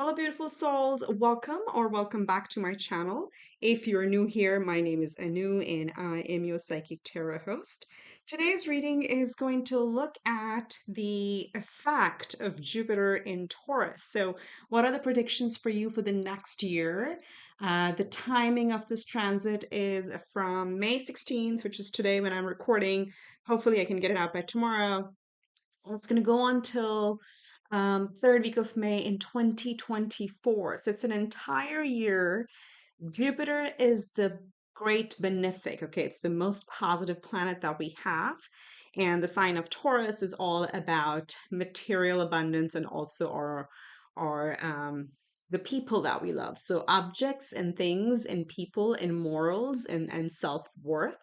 Hello, beautiful souls. Welcome back to my channel. If you're new here, my name is Anu and I am your psychic tarot host. Today's reading is going to look at the effect of Jupiter in Taurus. So, what are the predictions for you for the next year? The timing of this transit is from May 16th, which is today when I'm recording. Hopefully, I can get it out by tomorrow. It's going to go on till third week of May in 2024. So it's an entire year. Jupiter is the great benefic. Okay, it's the most positive planet that we have. And the sign of Taurus is all about material abundance and also our the people that we love. So objects and things and people and morals and self-worth.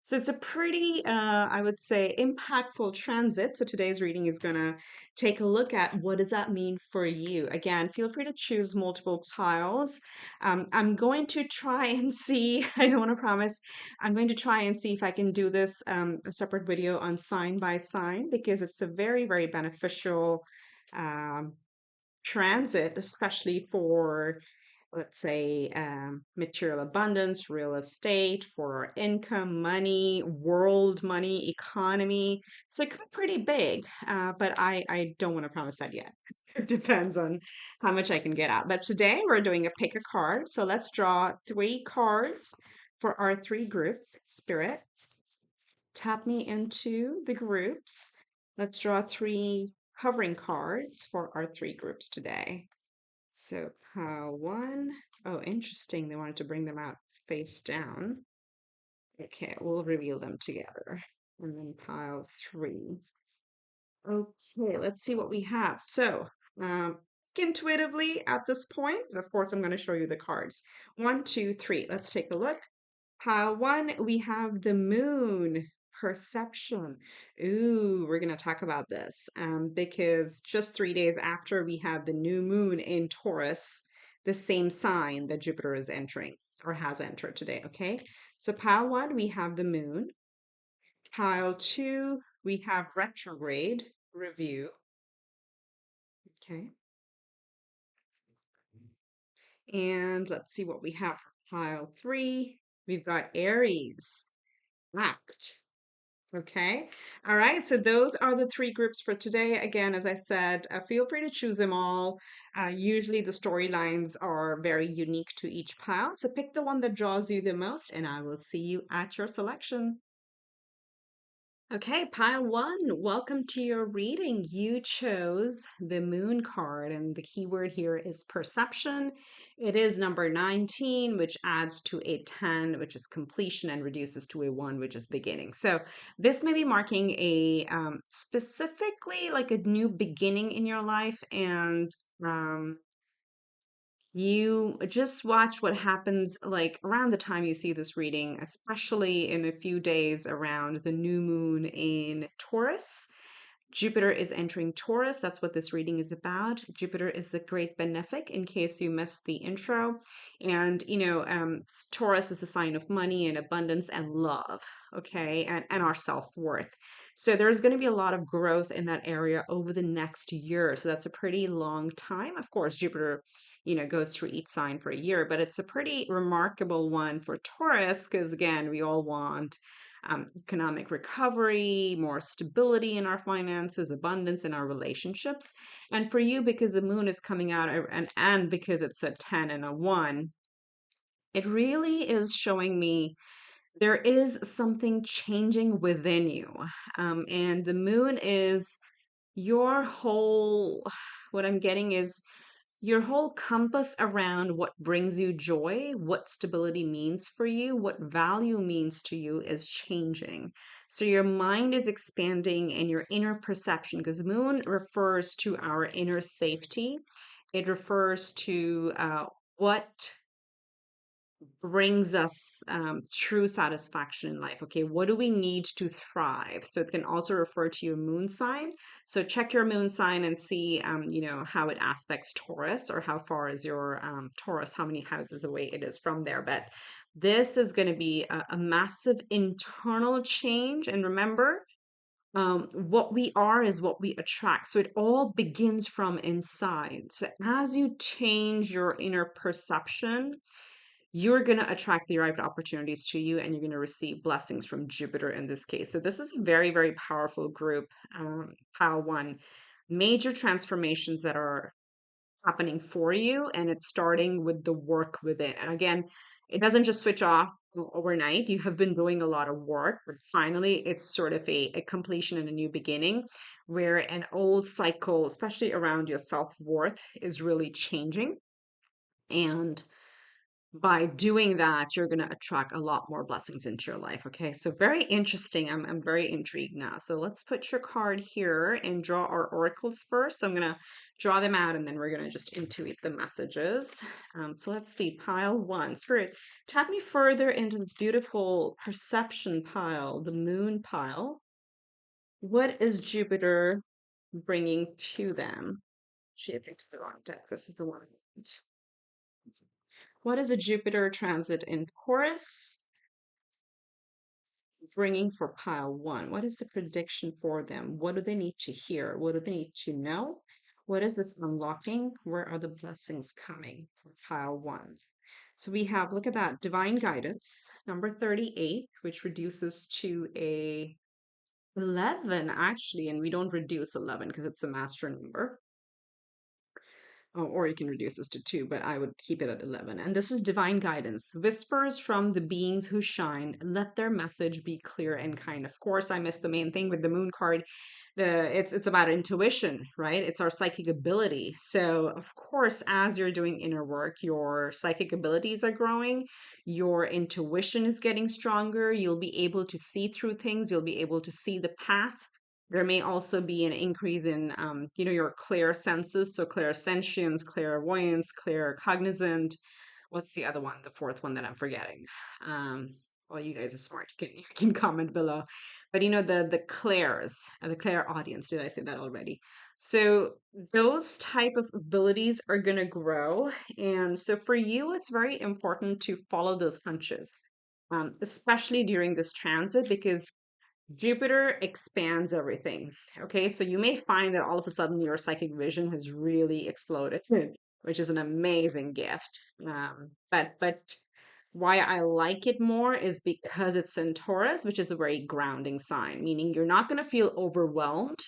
So it's a pretty, I would say, impactful transit. So today's reading is going to take a look at what does that mean for you. Again, feel free to choose multiple piles. I'm going to try and see, I don't want to promise, I'm going to try and see if I can do this a separate video on sign by sign because it's a very, very beneficial um, transit, especially for let's say material abundance, real estate, for our income, money, world money, economy. So it could be pretty big, but I don't want to promise that yet. It depends on how much I can get out. But today we're doing a pick a card. So let's draw 3 cards for our 3 groups. Spirit, tap me into the groups. Let's draw 3 covering cards for our 3 groups today. So pile one. Oh, interesting. They wanted to bring them out face down. Okay, we'll reveal them together. And then pile 3. Okay, let's see what we have. So, intuitively at this point, but of course, I'm going to show you the cards. 1, 2, 3. Let's take a look. Pile 1, we have the moon. Perception. Ooh, we're going to talk about this because just 3 days after we have the new moon in Taurus, the same sign that Jupiter is entering or has entered today. Okay, so pile 1, we have the moon. Pile 2, we have retrograde review. Okay, and let's see what we have for pile 3. We've got Aries act. Okay. All right. So those are the 3 groups for today. Again, as I said, feel free to choose them all. Usually the storylines are very unique to each pile. So pick the one that draws you the most, and I will see you at your selection. Okay, pile 1, welcome to your reading. You chose the moon card, and the keyword here is perception. It is number 19, which adds to a 10, which is completion, and reduces to a 1, which is beginning. So this may be marking a specifically like a new beginning in your life, and um, you just watch what happens like around the time you see this reading, especially in a few days around the new moon in Taurus. Jupiter is entering Taurus. That's what this reading is about. Jupiter is the great benefic, in case you missed the intro. And, Taurus is a sign of money and abundance and love, okay, and our self-worth. So there's going to be a lot of growth in that area over the next year. So that's a pretty long time. Of course, Jupiter, goes through each sign for a year, but it's a pretty remarkable one for Taurus because, again, we all want economic recovery, more stability in our finances, abundance in our relationships. And for you, because the moon is coming out and because it's a 10 and a 1, it really is showing me there is something changing within you. And the moon is your whole, what I'm getting is your whole compass around what brings you joy, what stability means for you, what value means to you is changing. So your mind is expanding and your inner perception, because moon refers to our inner safety. It refers to what brings us true satisfaction in life. Okay, what do we need to thrive? So it can also refer to your moon sign. So check your moon sign and see, how it aspects Taurus, or how far is your Taurus, how many houses away it is from there. But this is going to be a massive internal change. And remember, What we are is what we attract. So it all begins from inside. So as you change your inner perception, you're going to attract the right opportunities to you and you're going to receive blessings from Jupiter in this case. So this is a very, very powerful group, Pile One. Major transformations that are happening for you, and it's starting with the work within. And again, it doesn't just switch off overnight. You have been doing a lot of work, but finally it's sort of a completion and a new beginning where an old cycle, especially around your self-worth, is really changing. And by doing that, you're going to attract a lot more blessings into your life. Okay, so very interesting. I'm very intrigued now. So let's put your card here and draw our oracles first. So I'm going to draw them out and then we're going to just intuit the messages. So let's see, pile one. Spirit, tap me further into this beautiful perception pile, the moon pile. What is Jupiter bringing to them? She picked the wrong deck. This is the one. What is a Jupiter transit in Taurus bringing for pile one? What is the prediction for them? What do they need to hear? What do they need to know? What is this unlocking? Where are the blessings coming for pile one? So we have, look at that, divine guidance, number 38, which reduces to a 11 actually, and we don't reduce 11 because it's a master number. Oh, or you can reduce this to 2, but I would keep it at 11. And this is divine guidance. Whispers from the beings who shine. Let their message be clear and kind. Of course, I missed the main thing with the moon card. It's about intuition, right? It's our psychic ability. So, of course, as you're doing inner work, your psychic abilities are growing. Your intuition is getting stronger. You'll be able to see through things. You'll be able to see the path. There may also be an increase in, your clear senses, so clairsentience, clairvoyance, claircognizant. What's the other one? The fourth one that I'm forgetting. Well, you guys are smart. You can comment below. But the clairs, the clair audience. Did I say that already? So those type of abilities are gonna grow, and so for you, it's very important to follow those hunches, especially during this transit because Jupiter expands everything. Okay, so you may find that all of a sudden your psychic vision has really exploded, which is an amazing gift. But why I like it more is because it's in Taurus, which is a very grounding sign, meaning you're not going to feel overwhelmed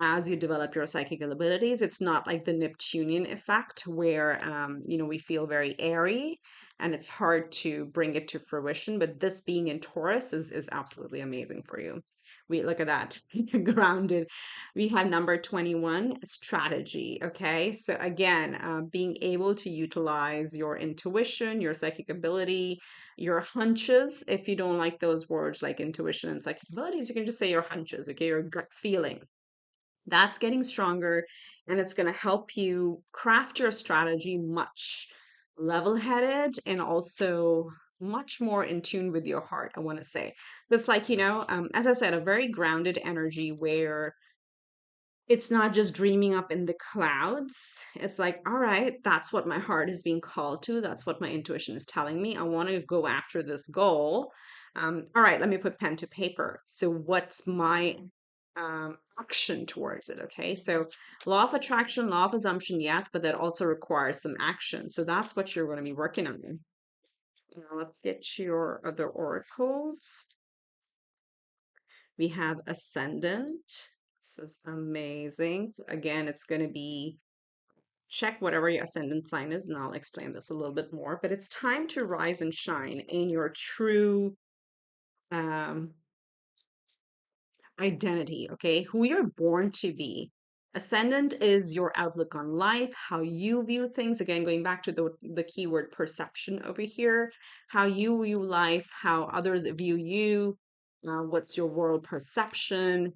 as you develop your psychic abilities. It's not like the Neptunian effect where we feel very airy and it's hard to bring it to fruition. But this being in Taurus is absolutely amazing for you. We look at that grounded. We have number 21, strategy. Okay, so again, being able to utilize your intuition, your psychic ability, your hunches. If you don't like those words like intuition and psychic abilities, you can just say your hunches. Okay, your gut feeling, that's getting stronger, and it's going to help you craft your strategy much level-headed and also much more in tune with your heart, I want to say. Just like, as I said, a very grounded energy where it's not just dreaming up in the clouds. It's like, all right, that's what my heart is being called to. That's what my intuition is telling me. I want to go after this goal. All right, let me put pen to paper. So, what's my action towards it? Okay, so law of attraction, law of assumption, yes, but that also requires some action. So, that's what you're going to be working on. Now, let's get your other oracles. We have ascendant. This is amazing. So again, it's going to be check whatever your ascendant sign is, and I'll explain this a little bit more. But it's time to rise and shine in your true um, identity, okay? Who you're born to be. Ascendant is your outlook on life, how you view things. Again, going back to the keyword perception over here, how you view life, how others view you, what's your world perception.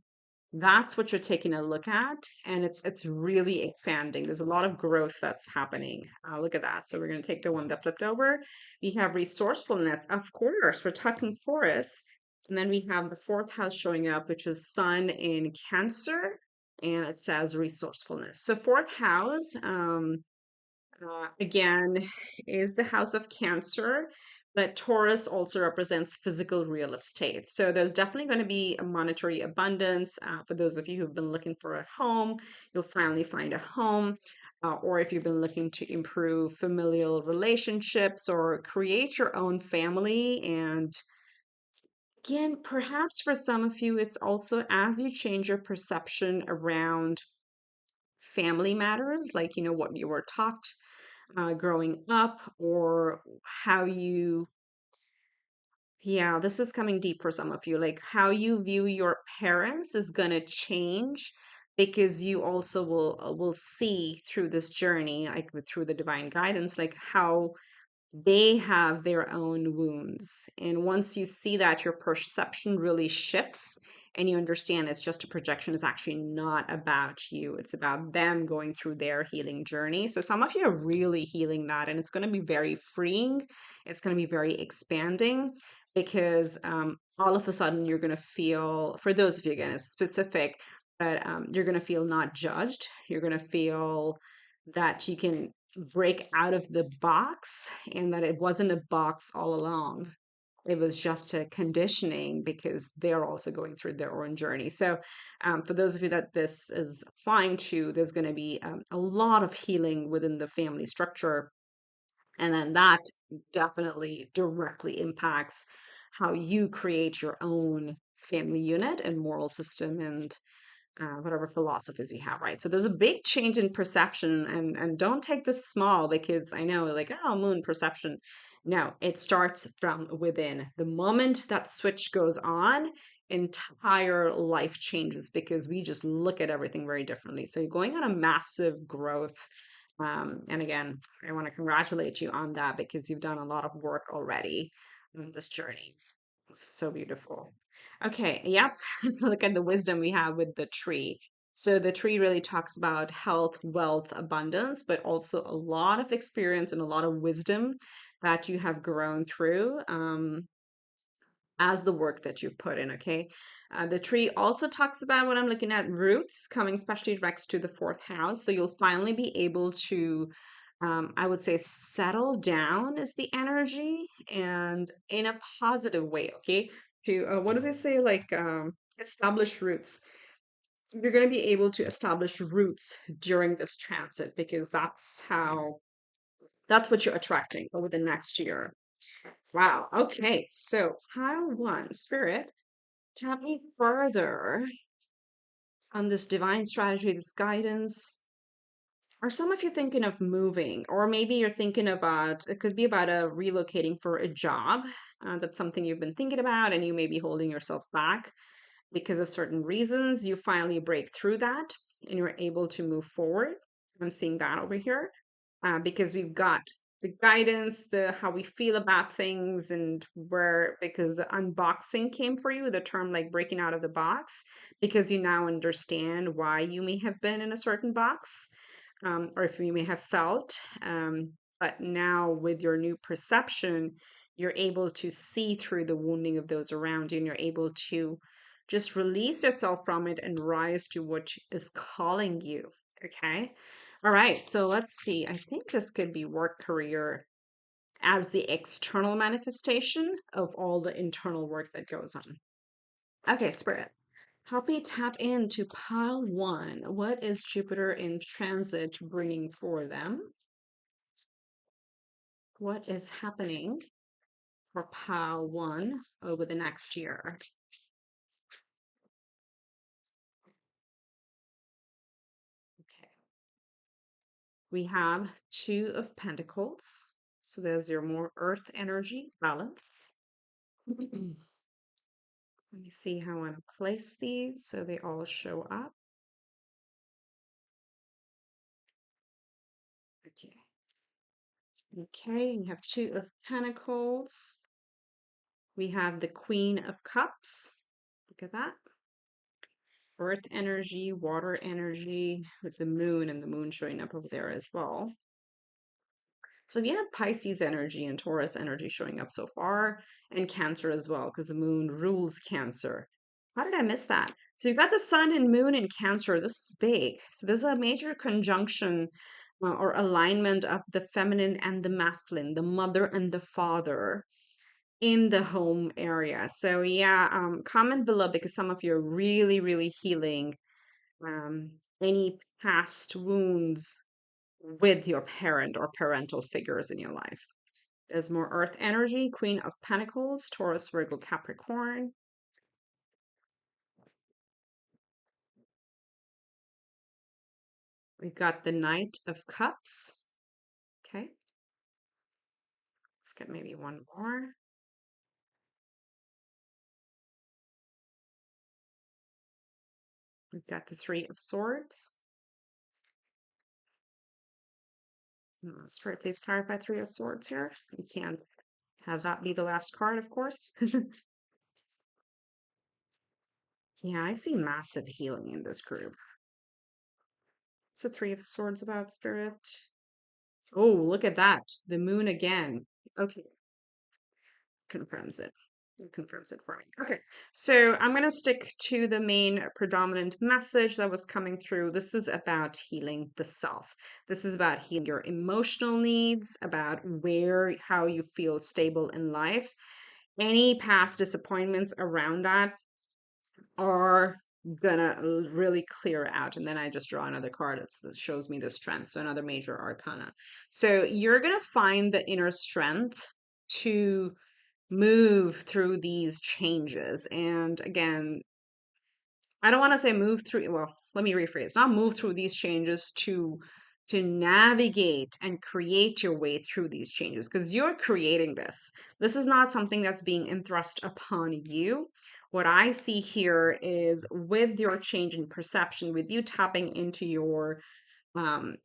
That's what you're taking a look at, and it's really expanding. There's a lot of growth that's happening. Look at that. So we're going to take the one that flipped over. We have resourcefulness. Of course, we're talking Taurus. And then we have the fourth house showing up, which is Sun in Cancer, and it says resourcefulness. So fourth house, again, is the house of Cancer, But Taurus also represents physical real estate. So there's definitely going to be a monetary abundance. For those of you who've been looking for a home, you'll finally find a home. Or if you've been looking to improve familial relationships or create your own family. And again, perhaps for some of you, it's also as you change your perception around family matters, like, what you were taught growing up, or how you, yeah, this is coming deep for some of you, like how you view your parents is going to change because you also will see through this journey, like through the divine guidance, like how they have their own wounds. And once you see that, your perception really shifts and you understand it's just a projection. It's actually not about you, it's about them going through their healing journey. So some of you are really healing that, and it's going to be very freeing. It's going to be very expanding because all of a sudden you're going to feel, for those of you, again, it's specific, but you're going to feel not judged. You're going to feel that you can break out of the box and that it wasn't a box all along. It was just a conditioning because they're also going through their own journey. So, for those of you that this is applying to, there's going to be a lot of healing within the family structure. And then that definitely directly impacts how you create your own family unit and moral system and whatever philosophies you have, right? So there's a big change in perception, and don't take this small because I know, like, oh, moon perception. No, it starts from within. The moment that switch goes on, entire life changes because we just look at everything very differently. So you're going on a massive growth. And again, I want to congratulate you on that because you've done a lot of work already on this journey. So beautiful. Okay, yep. Look at the wisdom we have with the tree. So the tree really talks about health, wealth, abundance, but also a lot of experience and a lot of wisdom that you have grown through as the work that you've put in. Okay. The tree also talks about what I'm looking at, roots coming especially next to the fourth house. So you'll finally be able to I would say settle down is the energy, and in a positive way, okay? To what do they say? Like establish roots. You're going to be able to establish roots during this transit because that's what you're attracting over the next year. Wow. Okay. So pile one, spirit, tell me further on this divine strategy, this guidance. Are some of you thinking of moving, or maybe you're thinking about, it could be about relocating for a job. That's something you've been thinking about, and you may be holding yourself back because of certain reasons. You finally break through that and you're able to move forward. I'm seeing that over here because we've got the guidance, the how we feel about things, and where, because the unboxing came for you, the term like breaking out of the box, because you now understand why you may have been in a certain box, or if you may have felt. But now, with your new perception, you're able to see through the wounding of those around you, and you're able to just release yourself from it and rise to what is calling you. Okay. All right. So let's see. I think this could be work career as the external manifestation of all the internal work that goes on. Okay, Spirit. Help me tap into pile one. What is Jupiter in transit bringing for them? What is happening for pile one over the next year? Okay. We have Two of Pentacles. So there's your more earth energy balance. Let me see how I want to place these so they all show up. Okay. Okay, you have Two of Pentacles. We have the Queen of Cups. Look at that. Earth energy, water energy, with the moon and the moon showing up over there as well. So we have Pisces energy and Taurus energy showing up so far, and Cancer as well, because the moon rules Cancer. How did I miss that? So you've got the sun and moon in Cancer. This is big. So there's a major conjunction or alignment of the feminine and the masculine, the mother and the father. in the home area. So yeah, comment below because some of you are really, really healing any past wounds with your parent or parental figures in your life. There's more earth energy, Queen of Pentacles, Taurus, Virgo, Capricorn. We've got the Knight of Cups. Okay, let's get maybe one more. We've got the Three of Swords. Spirit, please clarify Three of Swords here. You can't have that be the last card, of course. Yeah, I see massive healing in this group. It's the Three of Swords about, Spirit. Oh, look at that. The moon again. Okay, confirms it. It confirms it for me. Okay, so I'm going to stick to the main predominant message that was coming through. This is about healing the self. This is about healing your emotional needs, about how you feel stable in life. Any past disappointments around that are gonna really clear out. And then I just draw another card that shows me the strength. So another major arcana. So you're gonna find the inner strength to move through these changes. And again, I don't want to say move through, well, let me rephrase, not move through these changes to navigate and create your way through these changes because you're creating this. This is not something that's being thrust upon you. What I see here is with your change in perception, with you tapping into your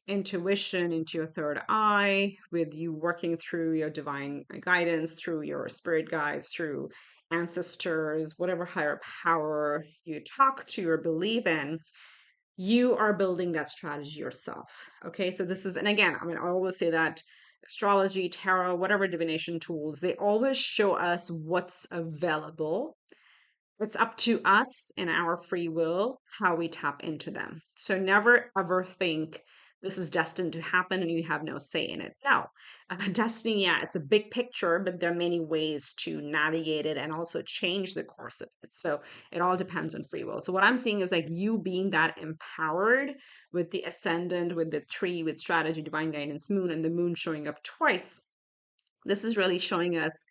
intuition, into your third eye, with you working through your divine guidance, through your spirit guides, through ancestors, whatever higher power you talk to or believe in, you are building that strategy yourself. Okay, so this is, and again, I mean, I always say that astrology, tarot, whatever divination tools, they always show us what's available. It's up to us and our free will how we tap into them. So never ever think this is destined to happen and you have no say in it. No, destiny, yeah, it's a big picture, but there are many ways to navigate it and also change the course of it. So it all depends on free will. So what I'm seeing is like you being that empowered with the ascendant, with the tree, with strategy, divine guidance, moon, and the moon showing up twice. This is really showing us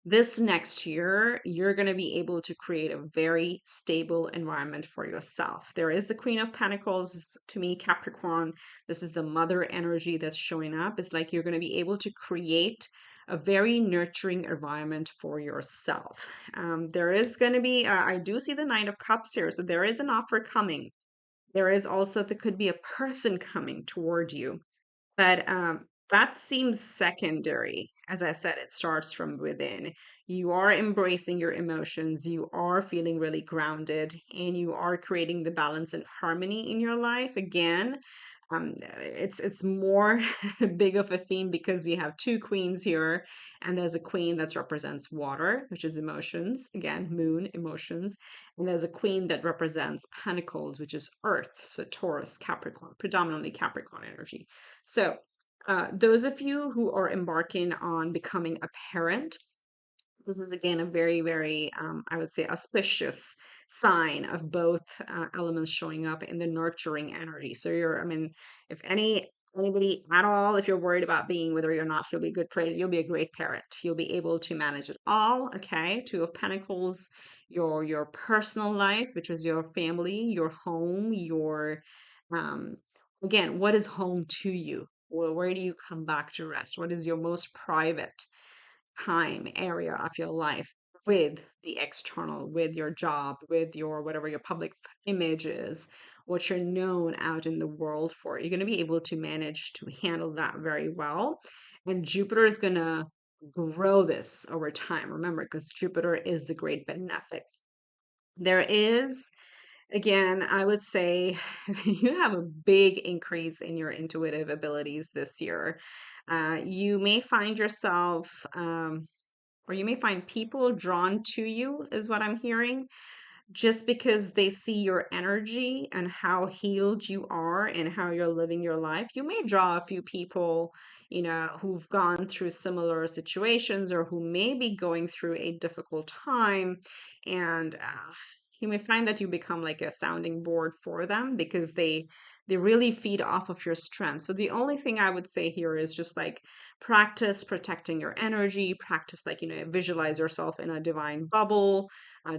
this next year, you're going to be able to create a very stable environment for yourself. There is the Queen of Pentacles, to me, Capricorn. This is the mother energy that's showing up. It's like you're going to be able to create a very nurturing environment for yourself. There is going to be, I do see the Nine of Cups here, so there is an offer coming. There is also, there could be a person coming toward you. But that seems secondary. As I said, it starts from within. You are embracing your emotions, you are feeling really grounded, and you are creating the balance and harmony in your life. Again, it's more big of a theme because we have two queens here, and there's a queen that represents water, which is emotions. Again, moon, emotions. And there's a queen that represents pentacles, which is earth. So Taurus, Capricorn, predominantly Capricorn energy. So, those of you who are embarking on becoming a parent, this is again a very, very, I would say, auspicious sign of both elements showing up in the nurturing energy. So you're, I mean, if anybody at all, if you're worried about being whether or not you'll be a good parent, you'll be a great parent. You'll be able to manage it all. Okay, Two of Pentacles, your personal life, which is your family, your home, your um, again, what is home to you? Well, where do you come back to rest? What is your most private time area of your life with the external, with your job, with your whatever your public image is, what you're known out in the world for? You're going to be able to manage to handle that very well. And Jupiter is going to grow this over time. Remember, because Jupiter is the great benefic. There is again, I would say you have a big increase in your intuitive abilities this year. You may find yourself, or you may find people drawn to you, is what I'm hearing. just because they see your energy and how healed you are and how you're living your life. You may draw a few people, who've gone through similar situations or who may be going through a difficult time. And you may find that you become like a sounding board for them because they really feed off of your strength. So the only thing I would say here is just like practice protecting your energy, practice like, visualize yourself in a divine bubble,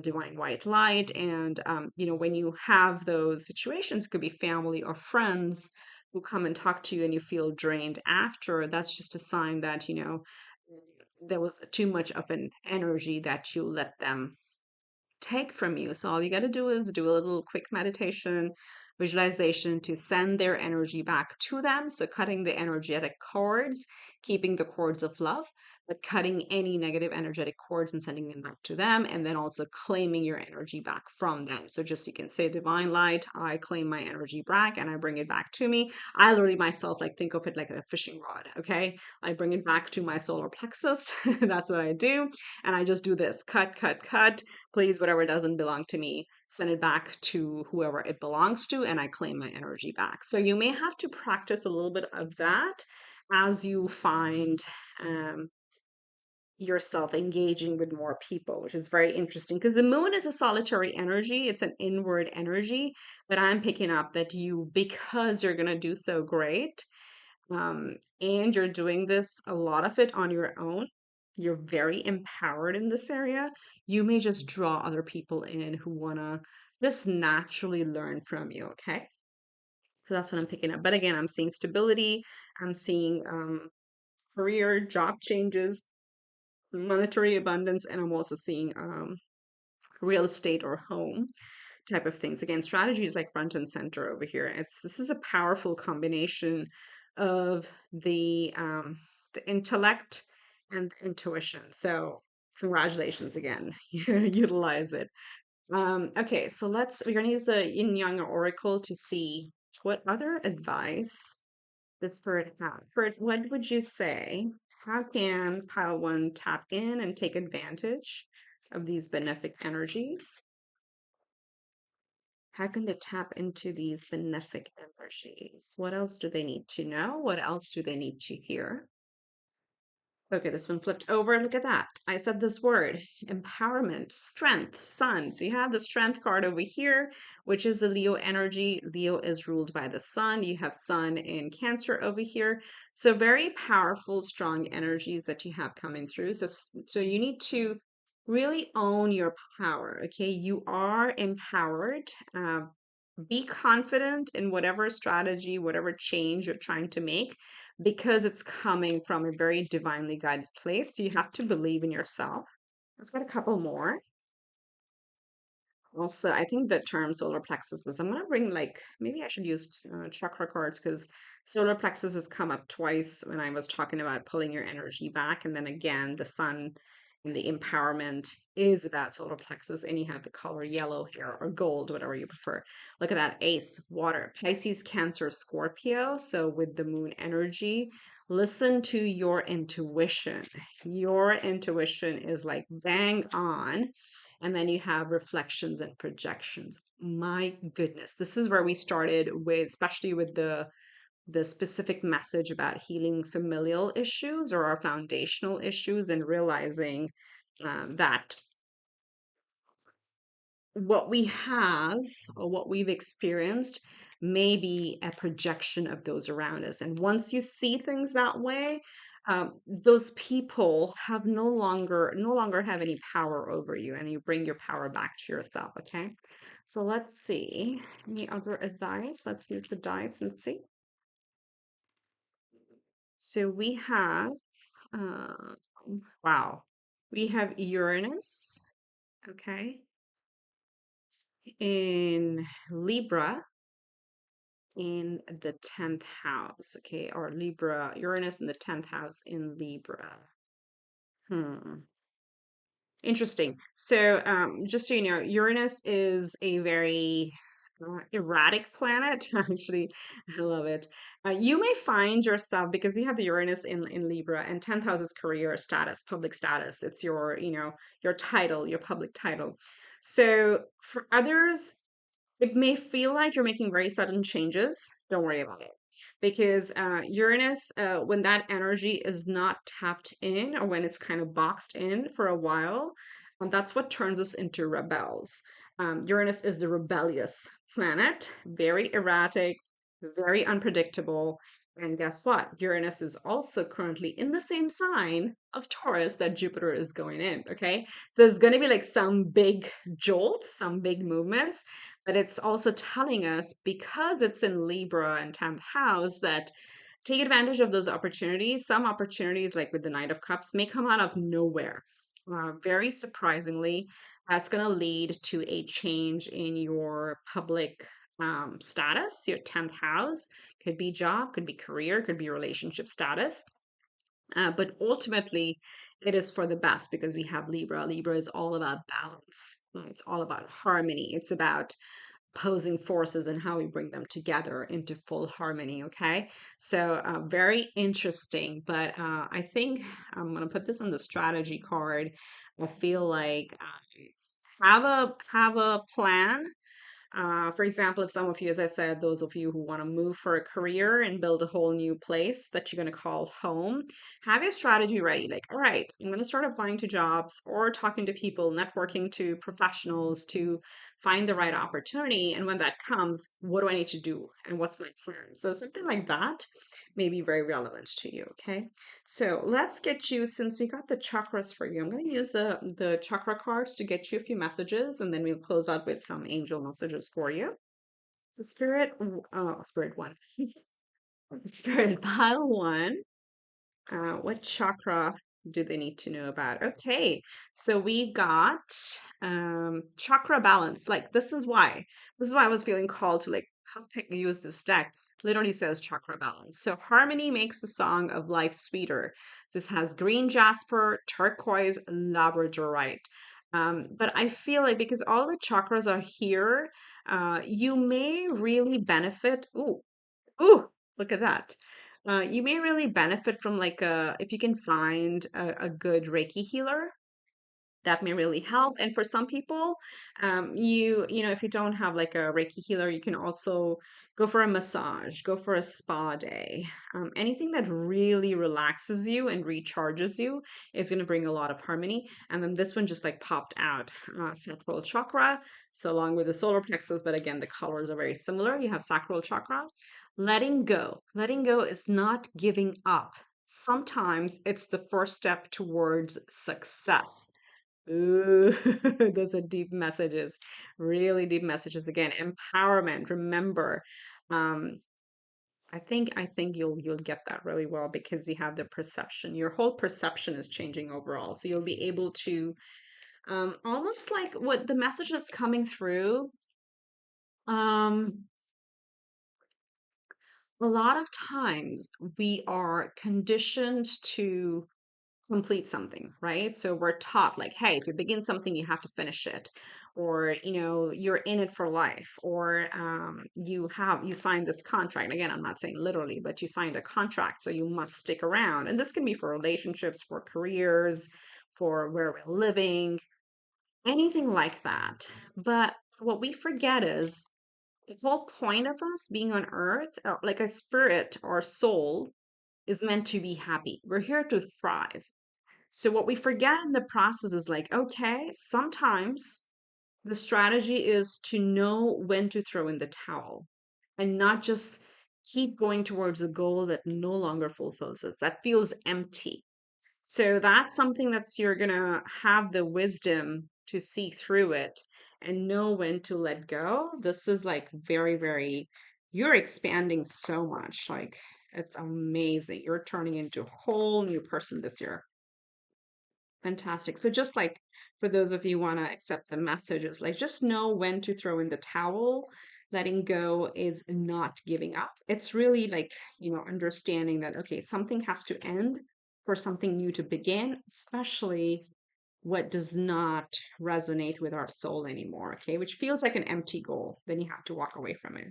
divine white light. And, when you have those situations, could be family or friends who come and talk to you and you feel drained after, that's just a sign that, there was too much of an energy that you let them take from you. So all you got to do is do a little quick meditation, visualization to send their energy back to them. So cutting the energetic cords, keeping the cords of love, but cutting any negative energetic cords and sending them back to them, and then also claiming your energy back from them. So just you can say, divine light, I claim my energy back and I bring it back to me. I literally myself like think of it like a fishing rod. Okay. I bring it back to my solar plexus. That's what I do. And I just do this cut, cut, cut. Please, whatever doesn't belong to me, send it back to whoever it belongs to, and I claim my energy back. So you may have to practice a little bit of that as you find yourself engaging with more people, which is very interesting because the moon is a solitary energy, it's an inward energy. But I'm picking up that you, because you're going to do so great, and you're doing this, a lot of it on your own. You're very empowered in this area. You may just draw other people in who want to just naturally learn from you. Okay. So that's what I'm picking up. But again, I'm seeing stability. I'm seeing career, job changes, monetary abundance, and I'm also seeing real estate or home type of things. Again, strategy is like front and center over here. This is a powerful combination of the intellect and the intuition. So congratulations again. Utilize it. Okay, so we're gonna use the Yin Yang Oracle to see what other advice the spirit has. Spirit, what would you say? How can pile one tap in and take advantage of these benefic energies? How can they tap into these benefic energies? What else do they need to know? What else do they need to hear? Okay, this one flipped over. Look at that. I said this word, empowerment, strength, sun. So you have the strength card over here, which is the Leo energy. Leo is ruled by the sun. You have sun in Cancer over here. So very powerful, strong energies that you have coming through. So you need to really own your power. Okay, you are empowered. Be confident in whatever strategy, whatever change you're trying to make, because it's coming from a very divinely guided place. So you have to believe in yourself. Let's get a couple more. Also, I think the term solar plexus is, I'm going to bring like, maybe I should use chakra cards because solar plexus has come up twice when I was talking about pulling your energy back. And then again, the sun and the empowerment is about solar plexus. And you have the color yellow here or gold, whatever you prefer. Look at that ace, water, Pisces, Cancer, Scorpio. So with the moon energy, listen to your intuition. Your intuition is like bang on, and then you have reflections and projections. My goodness, this is where we started with, especially with the specific message about healing familial issues or our foundational issues, and realizing that what we have or what we've experienced may be a projection of those around us. And once you see things that way, those people have no longer have any power over you, and you bring your power back to yourself. Okay, so let's see any other advice. Let's use the dice and see. So we have uh, wow, we have Uranus, okay, in Libra in the 10th house, okay, or Libra, Uranus in the 10th house in Libra. Interesting. So, just so you know, Uranus is a very erratic planet. Actually, I love it. You may find yourself, because you have the Uranus in Libra, and 10th house is career status, public status. It's your, your title, your public title. So for others, it may feel like you're making very sudden changes. Don't worry about it. Because Uranus, when that energy is not tapped in or when it's kind of boxed in for a while, that's what turns us into rebels. Uranus is the rebellious planet, very erratic, very unpredictable. And guess what? Uranus is also currently in the same sign of Taurus that Jupiter is going in. Okay. So there's going to be like some big jolts, some big movements, but it's also telling us because it's in Libra and 10th house that take advantage of those opportunities. Some opportunities, like with the Knight of Cups, may come out of nowhere. Very surprisingly, that's going to lead to a change in your public status, your 10th house. Could be job, could be career, could be relationship status. But ultimately, it is for the best because we have Libra. Libra is all about balance. It's all about harmony. It's about opposing forces and how we bring them together into full harmony. Okay, so very interesting. But I think I'm gonna put this on the strategy card. I feel like have a plan. For example, if some of you, as I said, those of you who want to move for a career and build a whole new place that you're going to call home, have your strategy ready. Like, all right, I'm going to start applying to jobs or talking to people, networking to professionals to find the right opportunity. And when that comes, what do I need to do? And what's my plan? So something like that may be very relevant to you. Okay. So let's get you, since we got the chakras for you, I'm going to use the chakra cards to get you a few messages, and then we'll close out with some angel messages for you. The spirit one, spirit pile one. What chakra do they need to know about? Okay, so we got chakra balance. Like this is why I was feeling called to like use this deck. Literally says chakra balance. So harmony makes the song of life sweeter. This has green jasper, turquoise, labradorite. But I feel like because all the chakras are here, you may really benefit. Ooh, look at that. You may really benefit from like if you can find a good Reiki healer, that may really help. And for some people, you know, if you don't have like a Reiki healer, you can also go for a massage, go for a spa day. Anything that really relaxes you and recharges you is going to bring a lot of harmony. And then this one just like popped out, sacral chakra. So along with the solar plexus, but again, the colors are very similar. You have sacral chakra. Letting go. Letting go is not giving up. Sometimes it's the first step towards success. Ooh, those are deep messages, really deep messages. Again, empowerment. Remember, um, I think you'll get that really well because you have the perception. Your whole perception is changing overall. So you'll be able to almost like what the message that's coming through. Um, a lot of times we are conditioned to complete something, right? So we're taught like, hey, if you begin something, you have to finish it, or you know, you're in it for life, or you signed this contract. Again, I'm not saying literally, but you signed a contract, so you must stick around. And this can be for relationships, for careers, for where we're living, anything like that. But what we forget is the whole point of us being on earth, like a spirit or soul, is meant to be happy. We're here to thrive. So what we forget in the process is like, okay, sometimes the strategy is to know when to throw in the towel and not just keep going towards a goal that no longer fulfills us, that feels empty. So that's something that's you're gonna have the wisdom to see through it and know when to let go. This is like very, very, you're expanding so much. Like it's amazing. You're turning into a whole new person this year. Fantastic. So just like for those of you want to accept the messages, like just know when to throw in the towel. Letting go is not giving up. It's really like, you know, understanding that, okay, something has to end for something new to begin, especially what does not resonate with our soul anymore, okay, which feels like an empty goal. Then you have to walk away from it.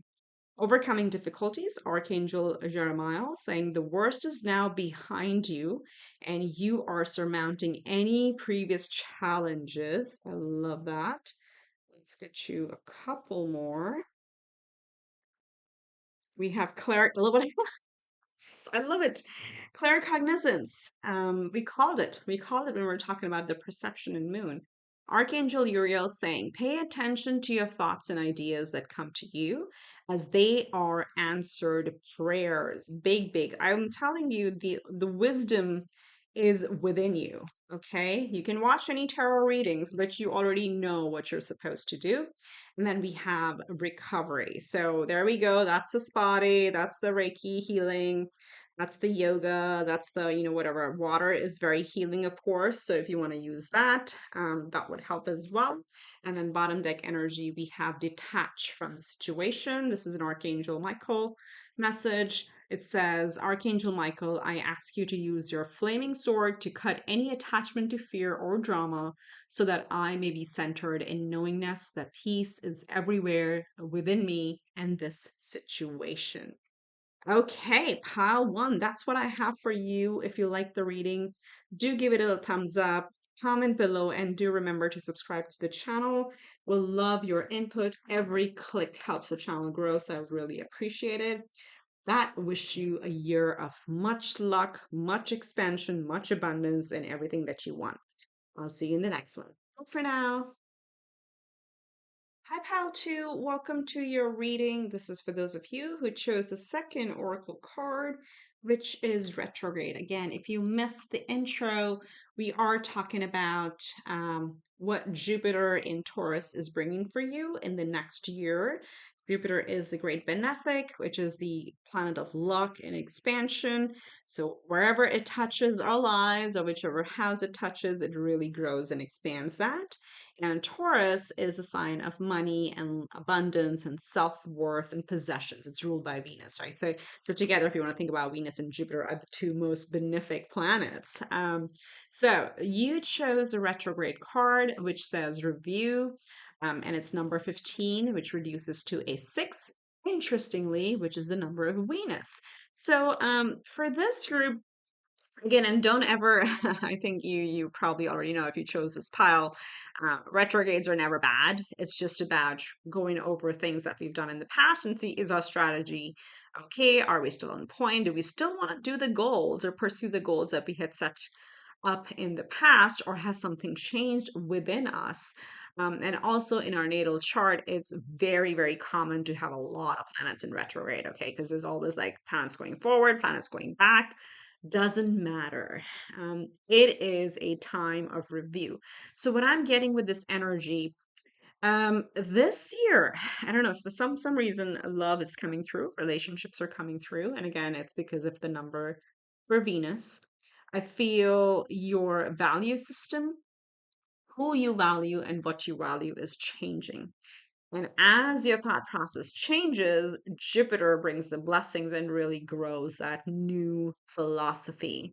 Overcoming difficulties, Archangel Jeremiah saying the worst is now behind you and you are surmounting any previous challenges. I love that. Let's get you a couple more. We have Claire, a little bit. I love it. Claircognizance. We called it. We called it when we were talking about the perception and moon. Archangel Uriel saying, pay attention to your thoughts and ideas that come to you as they are answered prayers. Big, big. I'm telling you, the wisdom is within you. Okay. You can watch any tarot readings, but you already know what you're supposed to do. And then we have recovery. So there we go. That's the spotty, that's the Reiki healing, that's the yoga, that's the, whatever. Water is very healing, of course. So if you want to use that, that would help as well. And then bottom deck energy, we have detach from the situation. This is an Archangel Michael message. It says, Archangel Michael, I ask you to use your flaming sword to cut any attachment to fear or drama so that I may be centered in knowingness that peace is everywhere within me and this situation. Okay, pile one. That's what I have for you. If you like the reading, do give it a thumbs up, comment below, and do remember to subscribe to the channel. We'll love your input. Every click helps the channel grow, so I really appreciate it. That wish you a year of much luck, much expansion, much abundance, and everything that you want. I'll see you in the next one. Thanks for now. Hi, Pal 2. Welcome to your reading. This is for those of you who chose the second oracle card, which is retrograde. Again, if you missed the intro, we are talking about what Jupiter in Taurus is bringing for you in the next year. Jupiter is the great benefic, which is the planet of luck and expansion. So wherever it touches our lives, or whichever house it touches, it really grows and expands that. And Taurus is a sign of money and abundance and self-worth and possessions. It's ruled by Venus, right? So together, if you want to think about Venus and Jupiter are the two most benefic planets. So you chose a retrograde card, which says review, and it's number 15, which reduces to a 6, interestingly, which is the number of Venus. So for this group, again, and don't ever, I think you probably already know if you chose this pile, retrogrades are never bad. It's just about going over things that we've done in the past and see, is our strategy okay? Are we still on point? Do we still want to do the goals or pursue the goals that we had set up in the past, or has something changed within us? And also in our natal chart, it's very, very common to have a lot of planets in retrograde, okay? Because there's always like planets going forward, planets going back. Doesn't matter. It is a time of review. So what I'm getting with this energy, this year, I don't know, for some reason, love is coming through, relationships are coming through, and again, it's because of the number for Venus. I feel your value system, who you value and what you value is changing. And as your thought process changes, Jupiter brings the blessings and really grows that new philosophy.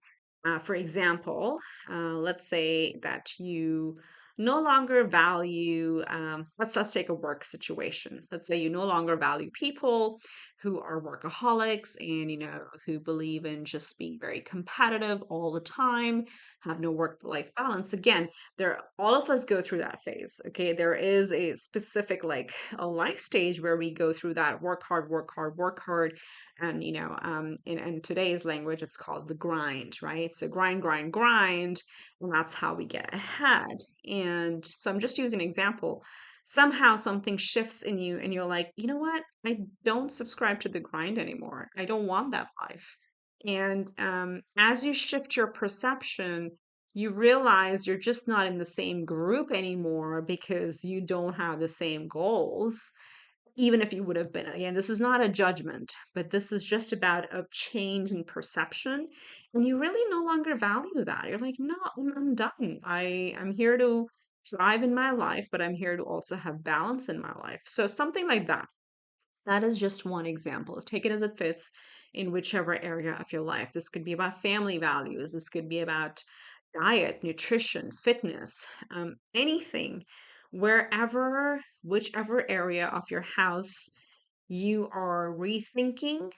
For example, let's say that you no longer value, let's take a work situation. Let's say you no longer value people who are workaholics and, who believe in just being very competitive all the time, have no work-life balance. Again, all of us go through that phase. Okay, there is a specific, like, a life stage where we go through that work hard, work hard, work hard, and in today's language it's called the grind, right? So grind, grind, grind, and that's how we get ahead. And so I'm just using an example. Somehow something shifts in you and you're like, you know what, I don't subscribe to the grind anymore. I don't want that life. And as you shift your perception, you realize you're just not in the same group anymore because you don't have the same goals, even if you would have been. Again, this is not a judgment, but this is just about a change in perception. And you really no longer value that. You're like, no, I'm done. I'm here to thrive in my life, but I'm here to also have balance in my life. So something like that. That is just one example. Take it as it fits in whichever area of your life. This could be about family values. This could be about diet, nutrition, fitness, anything, whichever area of your house you are rethinking.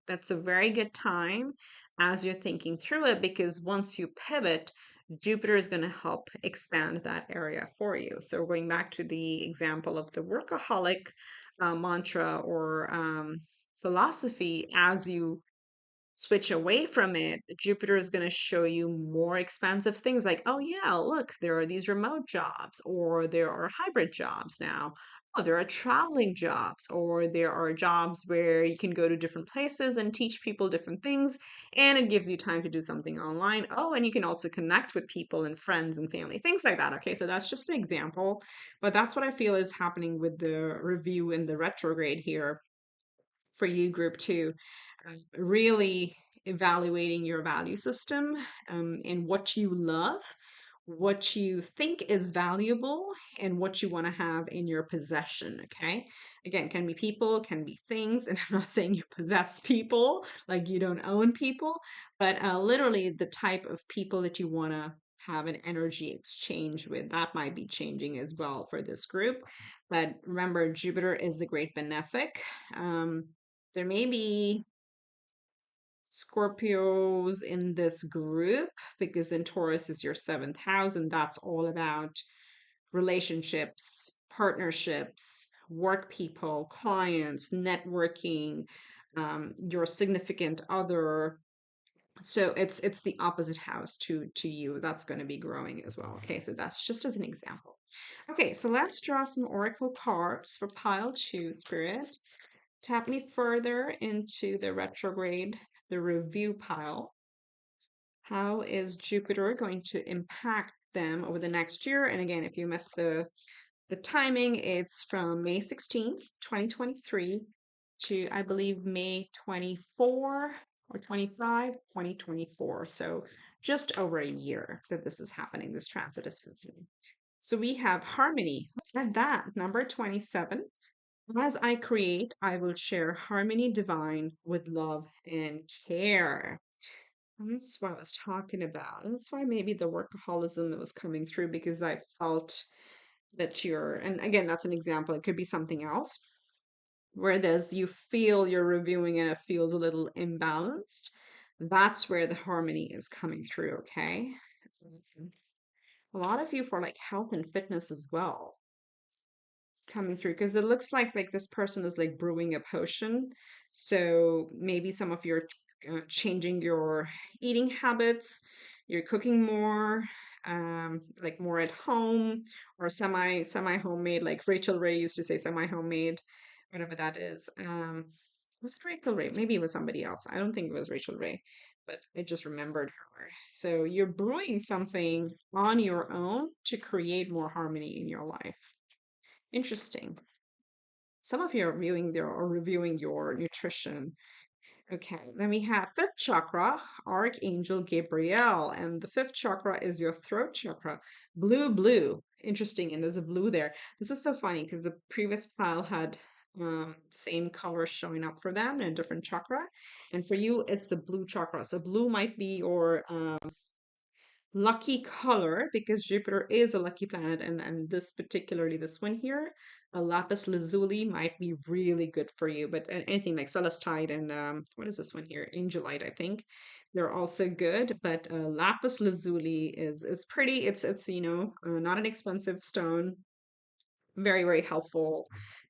That's a very good time as you're thinking through it, because once you pivot, Jupiter is going to help expand that area for you. So going back to the example of the workaholic mantra or philosophy, as you switch away from it, Jupiter is going to show you more expansive things like, oh, yeah, look, there are these remote jobs, or there are hybrid jobs now. Oh, there are traveling jobs, or there are jobs where you can go to different places and teach people different things, and it gives you time to do something online. Oh, and you can also connect with people and friends and family, things like that. Okay, so that's just an example, but that's what I feel is happening with the review in the retrograde here for you, group two, really evaluating your value system and what you love, what you think is valuable, and what you want to have in your possession. Okay. Again, can be people, can be things. And I'm not saying you possess people, like you don't own people, but literally the type of people that you want to have an energy exchange with. That might be changing as well for this group. But remember, Jupiter is the great benefic. Um, there may be Scorpios in this group because then Taurus is your seventh house, and that's all about relationships, partnerships, work people, clients, networking, your significant other. So it's the opposite house to you. That's going to be growing as well. Okay, so that's just as an example. Okay, so let's draw some oracle cards for pile two, Spirit. Tap me further into the retrograde, the review pile. How is Jupiter going to impact them over the next year? And again, if you missed the timing, it's from May 16th, 2023 to, I believe, May 24 or 25, 2024. So just over a year that this is happening, this transit is happening. So we have harmony. At that, number 27. As I create, I will share harmony divine with love and care. And that's what I was talking about. And that's why maybe the workaholism that was coming through because I felt that you're, and again, that's an example. It could be something else. Where there's you feel you're reviewing and it feels a little imbalanced. That's where the harmony is coming through, okay? A lot of you for like health and fitness as well. It's coming through because it looks like this person is like brewing a potion. So maybe some of your changing your eating habits, you're cooking more, like more at home or semi homemade, like Rachel Ray used to say semi homemade, whatever that is. Was it Rachel Ray? Maybe it was somebody else. I don't think it was Rachel Ray, but I just remembered her. So you're brewing something on your own to create more harmony in your life. Interesting. Some of you are reviewing your nutrition. Okay, then we have fifth chakra, Archangel Gabriel, and the fifth chakra is your throat chakra. Blue, blue. Interesting, and there's a blue there. This is so funny because the previous pile had same color showing up for them in a different chakra, and for you it's the blue chakra. So blue might be your lucky color because Jupiter is a lucky planet, and this particularly this one here, a lapis lazuli might be really good for you. But anything like celestite and what is this one here? Angelite, I think. They're also good, but lapis lazuli is pretty. It's not an expensive stone. Very, very helpful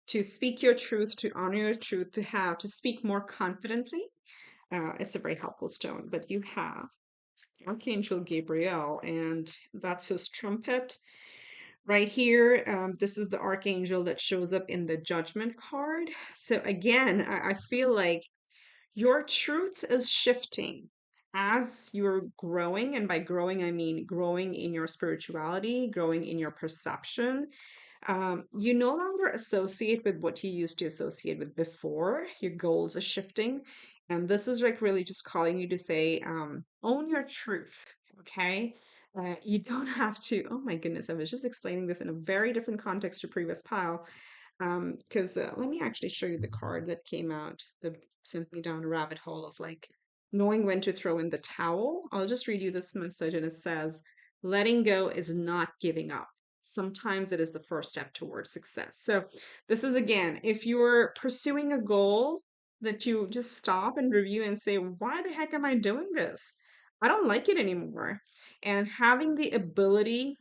to speak your truth, to honor your truth, to speak more confidently. It's a very helpful stone. But you have Archangel Gabriel, and that's his trumpet right here. This is the archangel that shows up in the judgment card. So again, I feel like your truth is shifting as you're growing. And by growing, I mean growing in your spirituality, growing in your perception. You no longer associate with what you used to associate with before. Your goals are shifting. And this is like really just calling you to say, own your truth. Okay. You don't have to, oh my goodness, I was just explaining this in a very different context to previous pile. Because let me actually show you the card that came out that sent me down a rabbit hole of like knowing when to throw in the towel. I'll just read you this message, and it says, letting go is not giving up. Sometimes it is the first step towards success. So, this is again, if you're pursuing a goal that you just stop and review and say, why the heck am I doing this? I don't like it anymore. And having the ability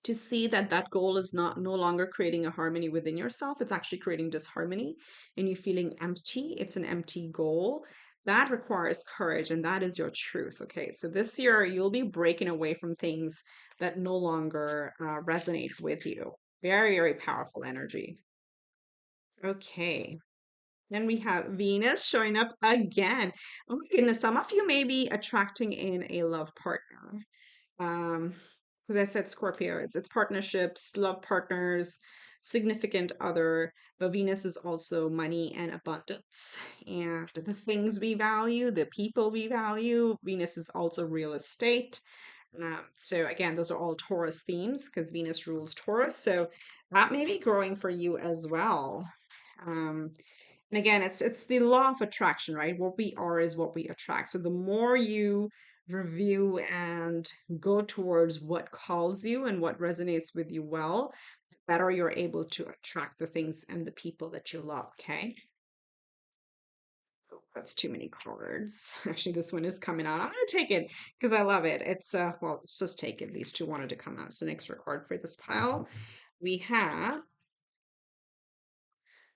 to see that that goal is not no longer creating a harmony within yourself, it's actually creating disharmony and you feeling empty, it's an empty goal. That requires courage, and that is your truth. Okay, so this year you'll be breaking away from things that no longer resonate with you. Very, very powerful energy. Okay, then we have Venus showing up again. Oh my goodness, some of you may be attracting in a love partner. Um, because I said Scorpio, it's partnerships, love partners, significant other, but Venus is also money and abundance. And the things we value, the people we value, Venus is also real estate. So again, those are all Taurus themes because Venus rules Taurus. So that may be growing for you as well. Um, and again, it's the law of attraction, right? What we are is what we attract. So the more you review and go towards what calls you and what resonates with you well, the better you're able to attract the things and the people that you love, okay? Oh, that's too many cards. Actually, this one is coming out. I'm gonna take it because I love it. It's well, let's just take it. These two wanted to come out. It's an extra card for this pile. We have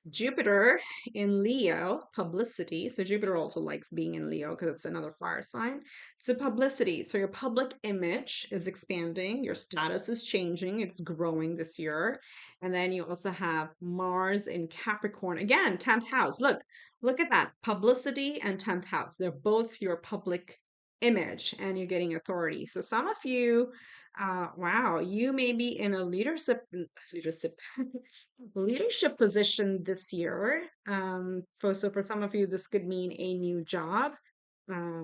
Jupiter in Leo, publicity. So Jupiter also likes being in Leo because it's another fire sign. So publicity. So your public image is expanding, your status is changing, it's growing this year. And then you also have Mars in Capricorn. Again, 10th house. Look at that. Publicity and 10th house. They're both your public image and you're getting authority. So some of you, wow, you may be in a leadership leadership position this year. For some of you, this could mean a new job. Uh,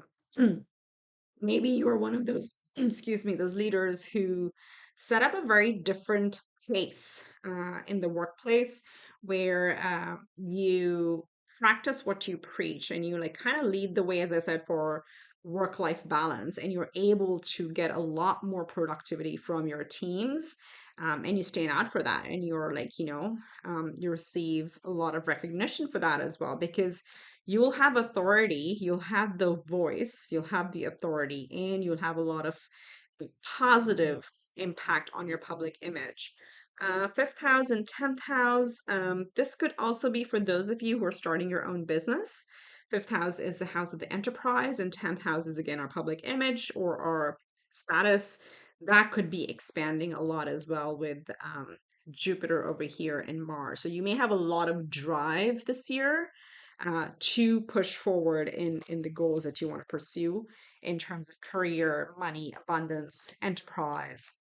maybe you're one of those, excuse me, those leaders who set up a very different place in the workplace where you practice what you preach and you like kind of lead the way, as I said, for work-life balance, and you're able to get a lot more productivity from your teams. And you stand out for that, and you're like, you receive a lot of recognition for that as well because you'll have authority, you'll have the voice, you'll have the authority, and you'll have a lot of positive impact on your public image. Fifth house and 10th house. This could also be for those of you who are starting your own business. Fifth house is the house of the enterprise, and 10th house is again our public image or our status. That could be expanding a lot as well with Jupiter over here and Mars. So you may have a lot of drive this year to push forward in the goals that you want to pursue in terms of career, money, abundance, enterprise,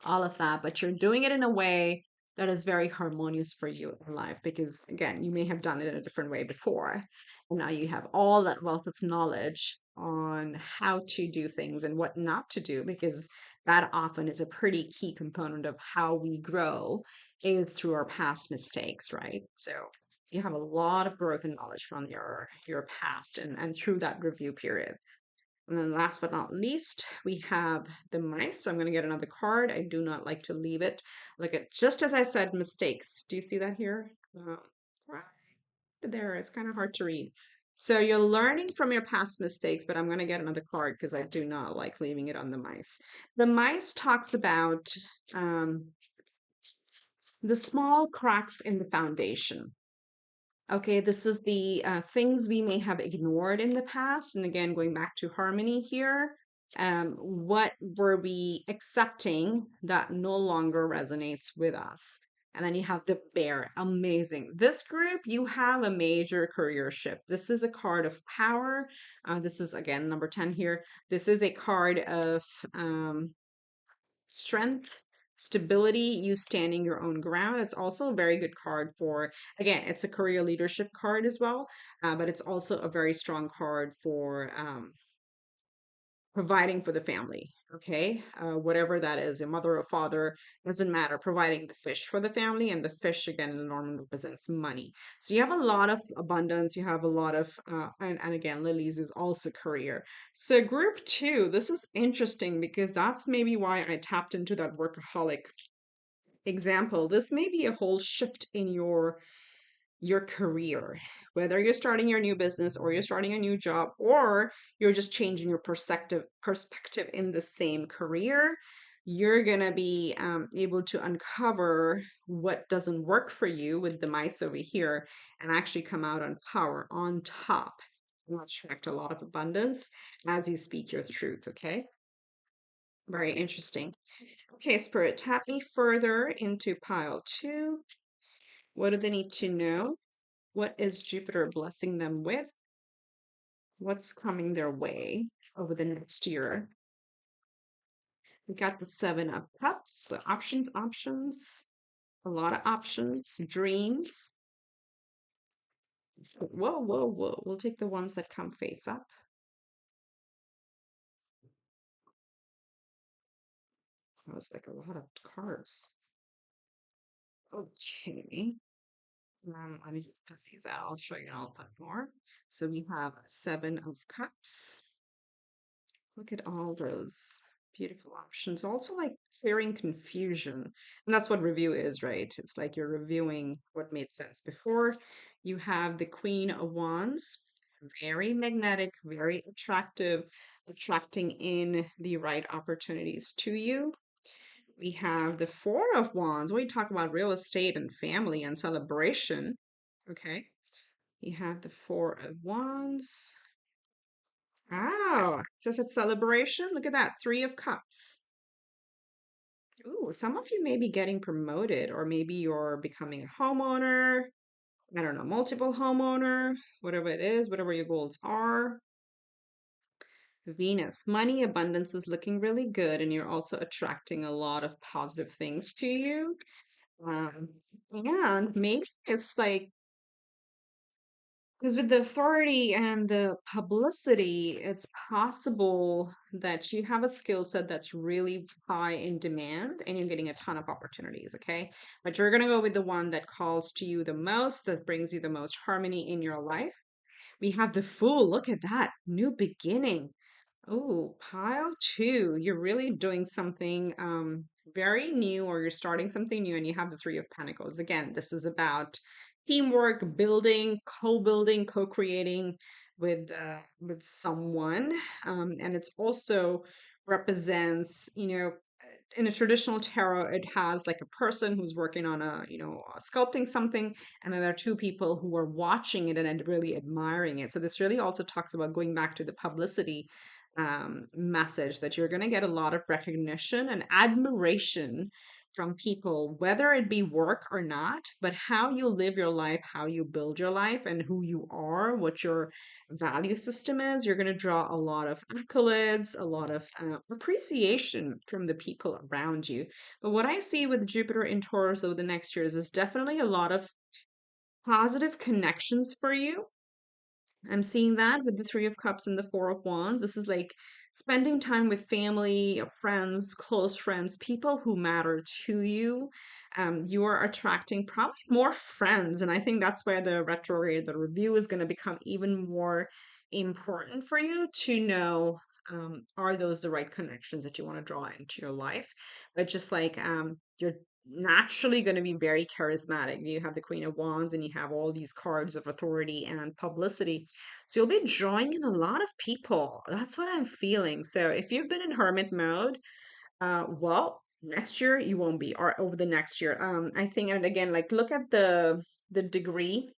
all of that. But you're doing it in a way that is very harmonious for you in life because, again, you may have done it in a different way before. And now you have all that wealth of knowledge on how to do things and what not to do because that often is a pretty key component of how we grow is through our past mistakes, right? So you have a lot of growth and knowledge from your past and through that review period. And then last but not least, we have the mice. So I'm going to get another card. I do not like to leave it. Look at, just as I said, mistakes. Do you see that here? Right there. It's kind of hard to read. So you're learning from your past mistakes, but I'm going to get another card because I do not like leaving it on the mice. The mice talks about the small cracks in the foundation. Okay, this is the things we may have ignored in the past. And again, going back to harmony here, what were we accepting that no longer resonates with us? And then you have the bear. Amazing. This group, you have a major career shift. This is a card of power. This is, again, number 10 here. This is a card of strength, stability, you standing your own ground. It's also a very good card for, again, it's a career leadership card as well, but it's also a very strong card for providing for the family. Okay, whatever that is, a mother or father, doesn't matter. Providing the fish for the family, and the fish again in the normal represents money. So you have a lot of abundance. You have a lot of, and again, Lily's is also career. So group two, this is interesting because that's maybe why I tapped into that workaholic example. This may be a whole shift in your your career. Whether you're starting your new business or you're starting a new job or you're just changing your perspective in the same career, you're gonna be able to uncover what doesn't work for you with the mice over here and actually come out on power on top and attract a lot of abundance as you speak your truth. Okay, very interesting. Okay, Spirit, tap me further into pile two. What do they need to know? What is Jupiter blessing them with? What's coming their way over the next year? We got the Seven of Cups. So options, options, a lot of options, dreams. So, whoa, whoa, whoa. We'll take the ones that come face up. That was like a lot of cards. Okay. Let me just put these out. I'll show you a little bit more. So we have Seven of Cups. Look at all those beautiful options. Also, like clearing confusion. And that's what review is, right? It's like you're reviewing what made sense before. You have the Queen of Wands, very magnetic, very attractive, attracting in the right opportunities to you. We have the Four of Wands. We talk about real estate and family and celebration. Okay. We have the Four of Wands. Oh, says it's celebration. Look at that. Three of Cups. Ooh, some of you may be getting promoted, or maybe you're becoming a homeowner. I don't know, multiple homeowner, whatever it is, whatever your goals are. Venus, money abundance is looking really good, and you're also attracting a lot of positive things to you. Um, and maybe it's like because with the authority and the publicity, it's possible that you have a skill set that's really high in demand and you're getting a ton of opportunities, okay? But you're going to go with the one that calls to you the most, that brings you the most harmony in your life. We have the Fool. Look at that. New beginning. Oh, pile two. You're really doing something very new, or you're starting something new, and you have the Three of Pentacles. Again, this is about teamwork, building, co-building, co-creating with someone. And it's also represents, in a traditional tarot, it has like a person who's working on sculpting something, and then there are two people who are watching it and really admiring it. So this really also talks about going back to the publicity message that you're going to get a lot of recognition and admiration from people, whether it be work or not, but how you live your life, how you build your life, and who you are, what your value system is. You're going to draw a lot of accolades, a lot of appreciation from the people around you. But what I see with Jupiter in Taurus over the next years is definitely a lot of positive connections for you. I'm seeing that with the Three of Cups and the Four of Wands. This is like spending time with family, friends, close friends, people who matter to you. You are attracting probably more friends. And I think that's where the retrograde, the review is going to become even more important for you to know. Are those the right connections that you want to draw into your life? But just like you're naturally going to be very charismatic. You have the Queen of Wands and you have all these cards of authority and publicity. So you'll be drawing in a lot of people. That's what I'm feeling. So if you've been in hermit mode, well, next year you won't be, or over the next year. I think, and again, like look at the degree.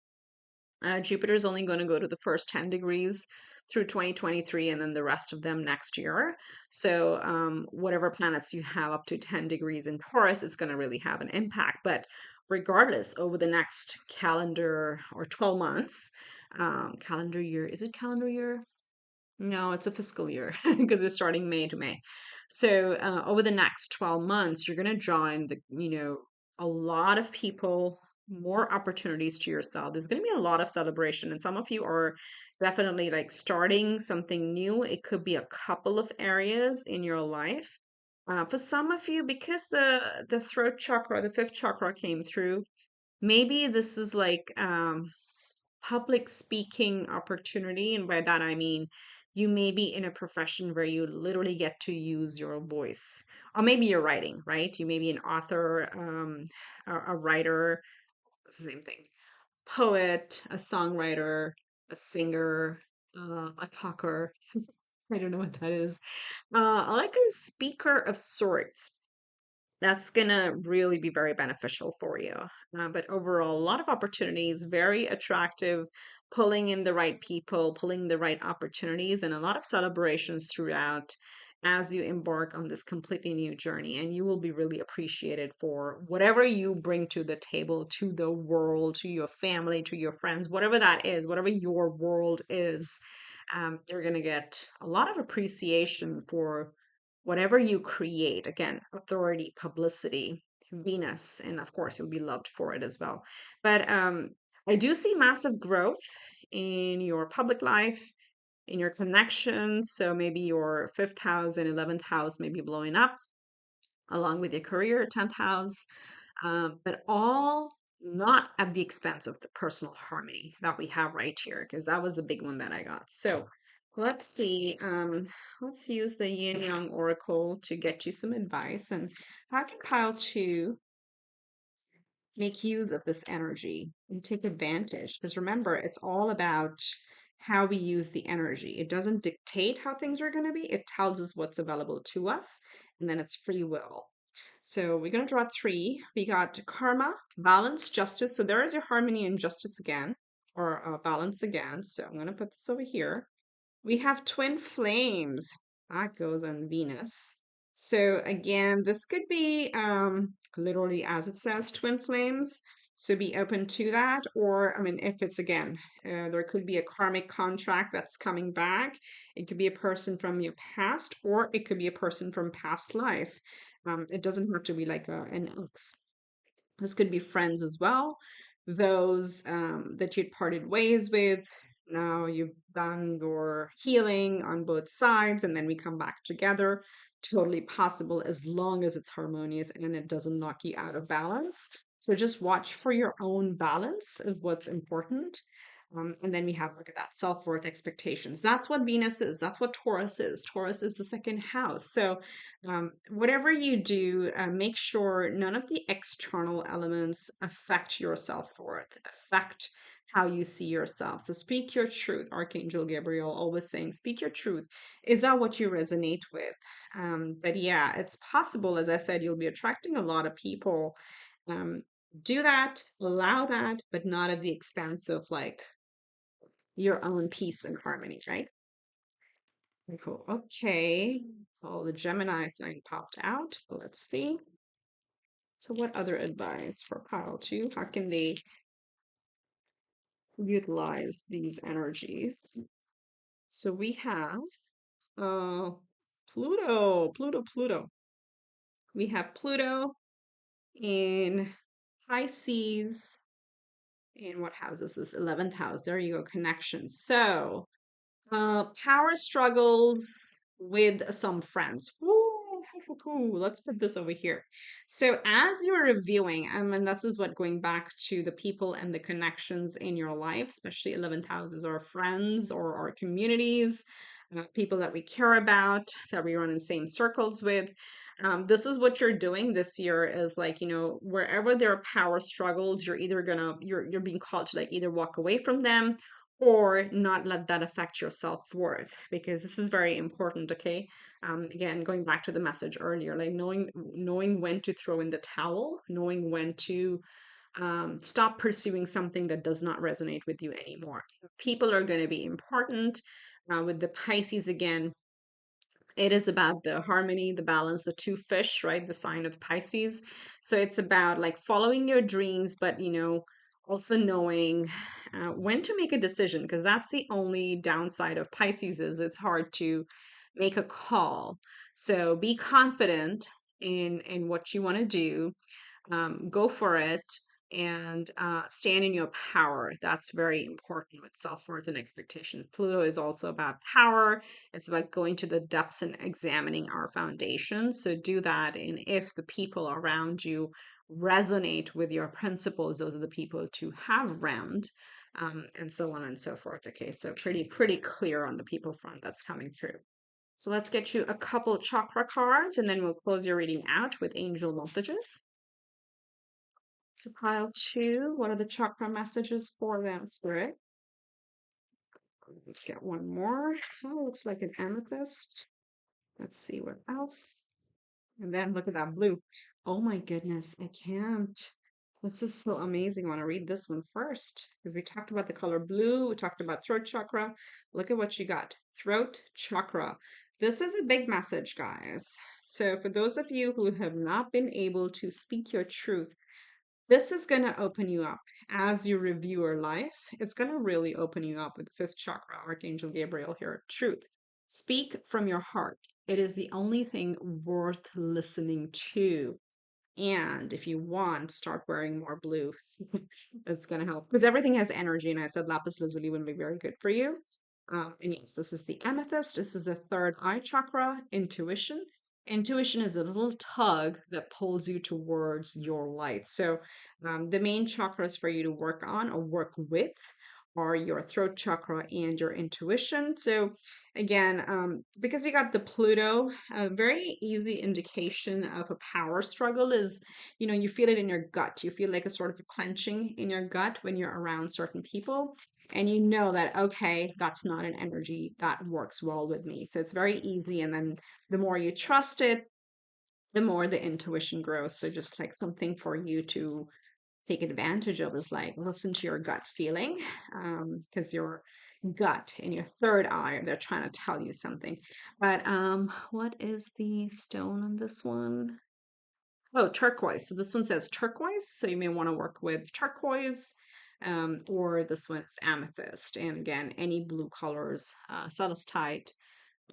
Jupiter is only going to go to the first 10 degrees through 2023 and then the rest of them next year. So, whatever planets you have up to 10 degrees in Taurus, it's going to really have an impact. But regardless, over the next calendar or 12 months, calendar year, is it calendar year? No, it's a fiscal year because we're starting May to May. So over the next 12 months, you're going to draw in a lot of people, more opportunities to yourself. There's going to be a lot of celebration, and some of you are definitely like starting something new. It could be a couple of areas in your life. For some of you, because the throat chakra, the fifth chakra came through, maybe this is like public speaking opportunity. And by that, I mean, you may be in a profession where you literally get to use your voice. Or maybe you're writing, right? You may be an author, a writer, same thing. poet, a songwriter, a singer, a talker. I don't know what that is. Like a speaker of sorts. That's gonna really be very beneficial for you. But overall, a lot of opportunities, very attractive, pulling in the right people, pulling the right opportunities, and a lot of celebrations throughout as you embark on this completely new journey. And you will be really appreciated for whatever you bring to the table, to the world, to your family, to your friends, whatever that is, whatever your world is. You're gonna get a lot of appreciation for whatever you create. Again, authority, publicity, Venus, and of course you'll be loved for it as well. But I do see massive growth in your public life, in your connections. So maybe your fifth house and 11th house may be blowing up along with your career, 10th house, but all not at the expense of the personal harmony that we have right here, because that was a big one that I got. So let's see. Let's use the Yin Yang Oracle to get you some advice. And how can pile two make use of this energy and take advantage? Because remember, it's all about how we use the energy. It doesn't dictate how things are going to be, it tells us what's available to us, and then it's free will. So we're going to draw three. We got karma, balance, justice. So there is your harmony and justice again, or balance again. So I'm going to put this over here. We have twin flames. That goes on Venus. So again, this could be literally as it says, twin flames. So be open to that. Or, I mean, if it's again, there could be a karmic contract that's coming back. It could be a person from your past, or it could be a person from past life. It doesn't have to be like an ex. This could be friends as well. Those that you'd parted ways with. Now you've done your healing on both sides, and then we come back together. Totally possible as long as it's harmonious and it doesn't knock you out of balance. So just watch for your own balance, is what's important. And then we have, look at that, self-worth expectations. That's what Venus is. That's what Taurus is. Taurus is the second house. So whatever you do, make sure none of the external elements affect your self-worth, affect how you see yourself. So speak your truth. Archangel Gabriel always saying, speak your truth. Is that what you resonate with? But yeah, it's possible, as I said, you'll be attracting a lot of people. Um, do that, allow that, but not at the expense of like your own peace and harmony, right? Very cool. Okay. Oh, the Gemini sign popped out. Let's see. So what other advice for pile two? How can they utilize these energies? So we have uh Pluto. We have Pluto in Pisces. In what house is this? 11th house. There you go, connection. So power struggles with some friends. Woo, let's put this over here. So as you're reviewing, and this is what going back to the people and the connections in your life, especially 11th houses or friends or our communities, people that we care about, that we run in same circles with. This is what you're doing this year is like, wherever there are power struggles, you're either you're being called to like either walk away from them or not let that affect your self-worth, because this is very important. Okay, again, going back to the message earlier, like knowing when to throw in the towel, knowing when to stop pursuing something that does not resonate with you anymore. People are going to be important. With the Pisces again, it is about the harmony, the balance, the two fish, right? The sign of Pisces. So it's about like following your dreams, but also knowing when to make a decision, because that's the only downside of Pisces is it's hard to make a call. So be confident in what you want to do, go for it, and stand in your power. That's very important with self-worth and expectation. Pluto is also about power. It's about going to the depths and examining our foundation. So do that, and if the people around you resonate with your principles, those are the people to have around, and so on and so forth. Okay, so pretty clear on the people front that's coming through. So let's get you a couple chakra cards, and then we'll close your reading out with angel messages. So pile two, what are the chakra messages for them, Spirit? Let's get one more. Oh, looks like an amethyst. Let's see what else. And then look at that blue. Oh my goodness, I can't. This is so amazing. I want to read this one first because we talked about the color blue. We talked about throat chakra. Look at what you got. Throat chakra. This is a big message, guys. So for those of you who have not been able to speak your truth, this is going to open you up as you review your life. It's going to really open you up with the fifth chakra, Archangel Gabriel here. Truth. Speak from your heart. It is the only thing worth listening to. And if you want, start wearing more blue. It's going to help because everything has energy. And I said lapis lazuli would be very good for you. And yes, this is the amethyst. This is the third eye chakra, intuition. Intuition is a little tug that pulls you towards your light. So the main chakras for you to work on or work with are your throat chakra and your intuition. So again, because you got the Pluto, a very easy indication of a power struggle is, you feel it in your gut. You feel like a sort of a clenching in your gut when you're around certain people. And you know that, okay, that's not an energy that works well with me. So it's very easy. And then the more you trust it, the more the intuition grows. So just like something for you to take advantage of is like listen to your gut feeling, because your gut and your third eye, they're trying to tell you something. But what is the stone on this one? Oh, turquoise. So this one says turquoise, so you may want to work with turquoise, or this one is amethyst. And again, any blue colors, celestite,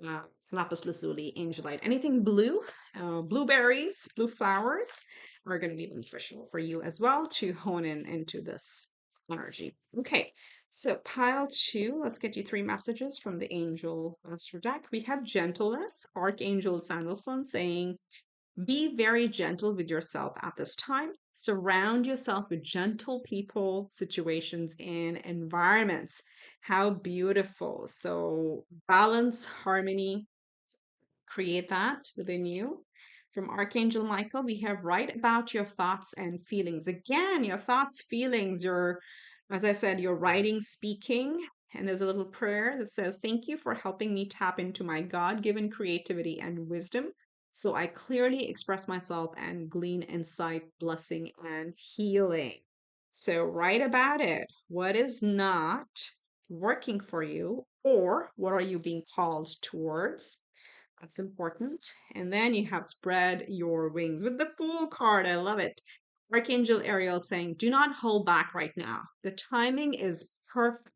uh, lapis lazuli, angelite, anything blue, blueberries, blue flowers are going to be beneficial for you as well to hone in into this energy. Okay, so pile two, let's get you three messages from the angel master deck. We have gentleness, Archangel Sandalphon saying, be very gentle with yourself at this time. Surround yourself with gentle people, situations, and environments. How beautiful. So, balance, harmony, create that within you. From Archangel Michael, we have write about your thoughts and feelings. Again, your thoughts, feelings, as I said, your writing, speaking. And there's a little prayer that says, thank you for helping me tap into my God given creativity and wisdom so I clearly express myself and glean insight, blessing, and healing. So write about it. What is not working for you, or what are you being called towards? That's important. And then you have spread your wings with the Fool card. I love it. Archangel Ariel saying, do not hold back right now. The timing is perfect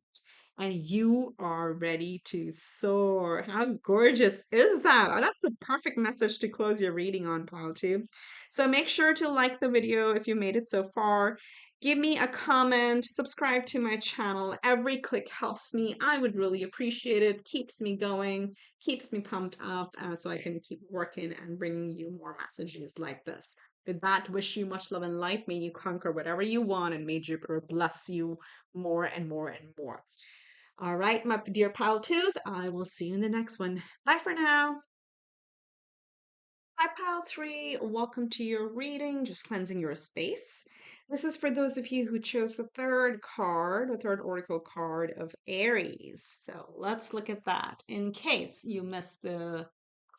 and you are ready to soar. How gorgeous is that? Oh, that's the perfect message to close your reading on, pile two. So make sure to like the video if you made it so far. Give me a comment, subscribe to my channel. Every click helps me. I would really appreciate it. Keeps me going, keeps me pumped up, so I can keep working and bringing you more messages like this. With that, wish you much love and life. May you conquer whatever you want, and may Jupiter bless you more and more and more. All right, my dear pile twos, I will see you in the next one. Bye for now. Hi, pile three. Welcome to your reading, just cleansing your space. This is for those of you who chose the third card, the third oracle card of Aries. So let's look at that. In case you missed the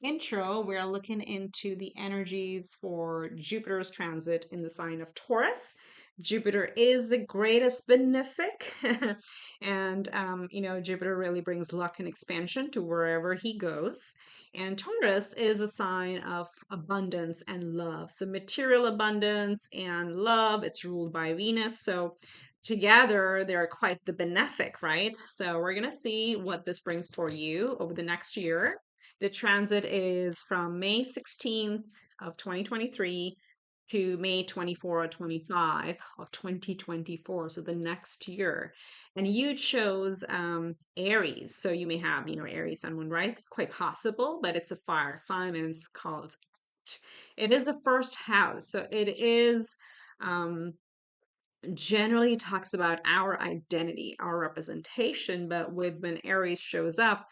intro, we're looking into the energies for Jupiter's transit in the sign of Taurus. Jupiter is the greatest benefic, and Jupiter really brings luck and expansion to wherever he goes. And Taurus is a sign of abundance and love. So material abundance and love, it's ruled by Venus. So together they're quite the benefic, right? So we're going to see what this brings for you over the next year. The transit is from May 16th of 2023 to May 24 or 25 of 2024, so the next year. And you chose Aries, so you may have, Aries Sun, Moon, Rise, quite possible, but it's a fire sign and it's called. It is a first house, so it is generally talks about our identity, our representation, but when Aries shows up,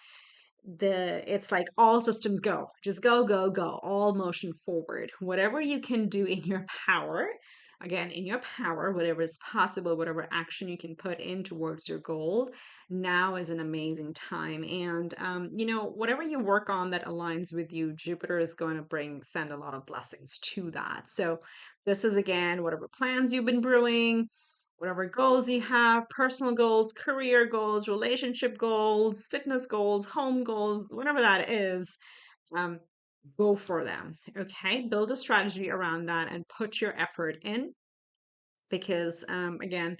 it's like all systems go, just go, go, go, all motion forward, whatever you can do in your power. again, in your power, whatever is possible, whatever action you can put in towards your goal, now is an amazing time. And, whatever you work on that aligns with you, Jupiter is going to send a lot of blessings to that. So, this is again, whatever plans you've been brewing, whatever goals you have, personal goals, career goals, relationship goals, fitness goals, home goals, whatever that is, um, go for them. Okay. Build a strategy around that and put your effort in because, again,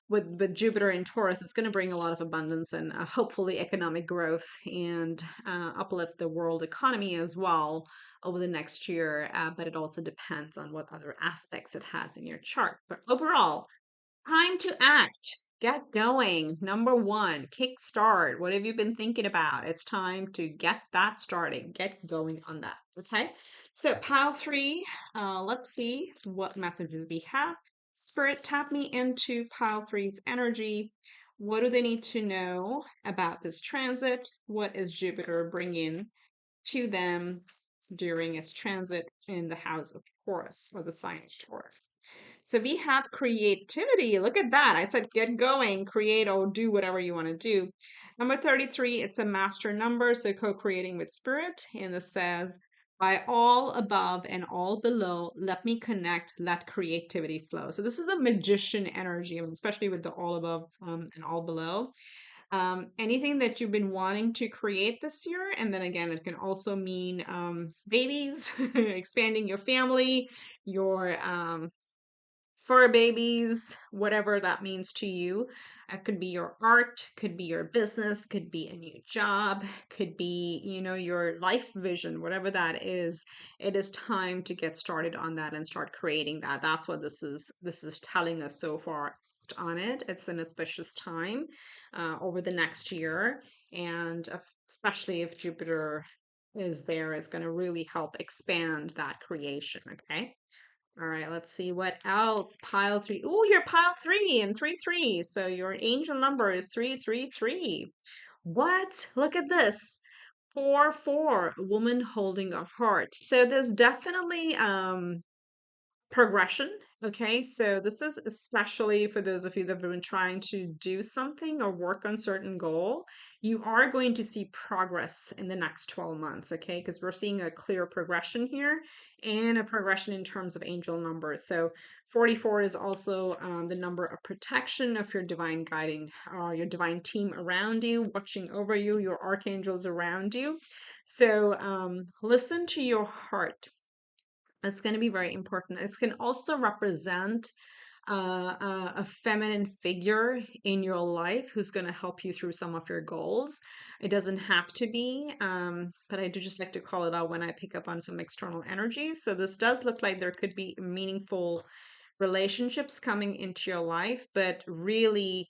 with Jupiter in Taurus, it's going to bring a lot of abundance and hopefully economic growth and uplift the world economy as well over the next year. But it also depends on what other aspects it has in your chart. But overall, time to act. Get going. Number one, kick start. What have you been thinking about? It's time to get that started. Get going on that. Okay. So, pile three, let's see what messages we have. Spirit, tap me into pile three's energy. What do they need to know about this transit? What is Jupiter bringing to them during its transit in the house of Taurus or the sign of Taurus? So we have creativity. Look at that. I said get going, create, or do whatever you want to do. Number 33, it's a master number, so co-creating with spirit. And this says, by all above and all below, let me connect, let creativity flow. So this is a magician energy, especially with the all above and all below. Anything that you've been wanting to create this year. And then again, it can also mean babies, expanding your family, your fur babies, whatever that means to you. It could be your art, could be your business, could be a new job, could be, your life vision, whatever that is. It is time to get started on that and start creating that. That's what this is telling us so far on it. It's an auspicious time over the next year. And especially if Jupiter is there, it's going to really help expand that creation. Okay. All right, let's see what else. Pile three. Oh, you're pile three and 3-3. So your angel number is 333. What? Look at this. 4-4, a woman holding a heart. So there's definitely progression. Okay, so this is especially for those of you that have been trying to do something or work on certain goal. You are going to see progress in the next 12 months, okay? Because we're seeing a clear progression here and a progression in terms of angel numbers. So 44 is also the number of protection of your divine guiding, your divine team around you, watching over you, your archangels around you. So listen to your heart. It's going to be very important. It can also represent a feminine figure in your life who's going to help you through some of your goals. It doesn't have to be, but I do just like to call it out when I pick up on some external energies. So this does look like there could be meaningful relationships coming into your life, but really,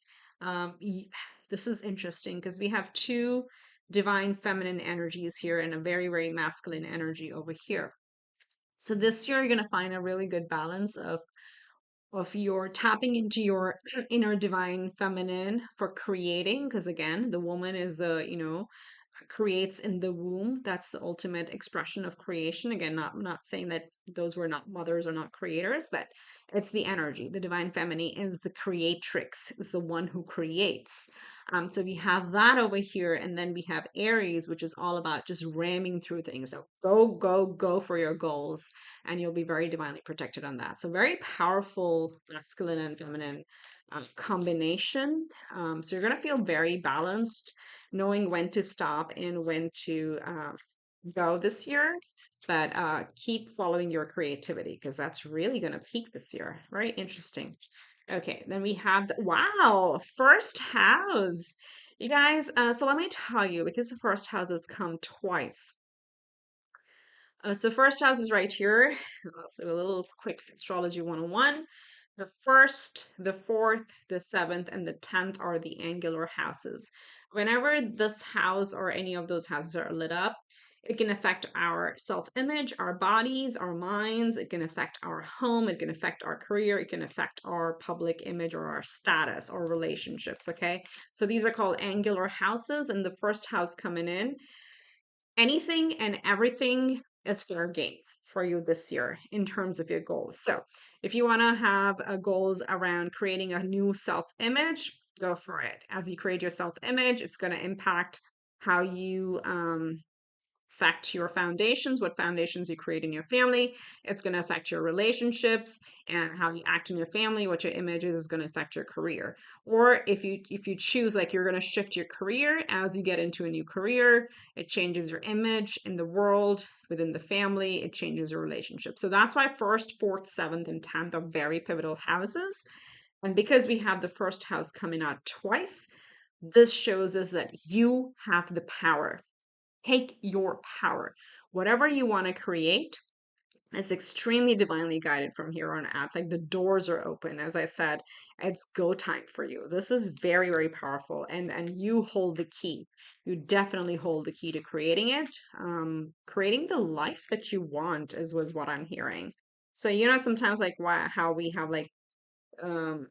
this is interesting because we have two divine feminine energies here and a very, very masculine energy over here. So this year you're going to find a really good balance of your tapping into your inner divine feminine for creating, because again, the woman is creates in the womb. That's the ultimate expression of creation. Again, not saying that those were not mothers or not creators, but it's the energy. The divine feminine is the creatrix, is the one who creates. So we have that over here, and then we have Aries, which is all about just ramming through things. So go, go, go for your goals, and you'll be very divinely protected on that. So very powerful masculine and feminine combination. So you're gonna feel very balanced, knowing when to stop and when to go this year. But keep following your creativity because that's really going to peak this year. Very interesting. Okay, then we have wow, first house. You guys, so let me tell you, because the first house has come twice. So first house is right here. So a little quick astrology 101. The first, the fourth, the seventh, and the 10th are the angular houses. Whenever this house or any of those houses are lit up, it can affect our self-image, our bodies, our minds. It can affect our home. It can affect our career. It can affect our public image or our status or relationships. Okay. So these are called angular houses. And the first house coming in, anything and everything is fair game. for you this year in terms of your goals. So if you want to have goals around creating a new self-image, go for it. As you create your self-image, it's going to impact how you affect your foundations, what foundations you create in your family. It's going to affect your relationships and how you act in your family. What your image is going to affect your career. Or if you choose, like, you're going to shift your career as you get into a new career, it changes your image in the world, within the family, it changes your relationship. So that's why first, fourth, seventh, and 10th are very pivotal houses. And because we have the first house coming out twice, this shows us that you have the power. Take your power. Whatever you want to create is extremely divinely guided from here on out. Like, the doors are open. As I said, it's go time for you. This is very, very powerful. And you hold the key. You definitely hold the key to creating it. Creating the life that you want is was what I'm hearing. So, sometimes, like, how we have, like, um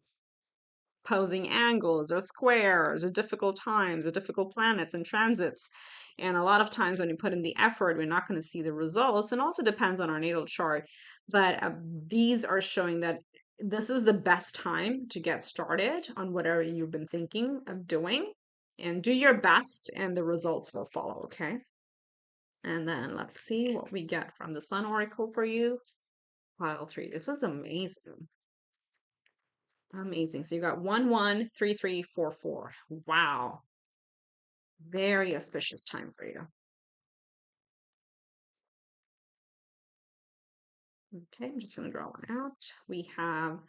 posing angles or squares or difficult times or difficult planets and transits. And a lot of times when you put in the effort, we're not going to see the results. And also depends on our natal chart. But these are showing that this is the best time to get started on whatever you've been thinking of doing. And do your best, and the results will follow, okay? And then let's see what we get from the Sun Oracle for you. Pile 3. This is amazing. Amazing. So you got 113344. Wow. Very auspicious time for you. Okay, I'm just going to draw one out. We have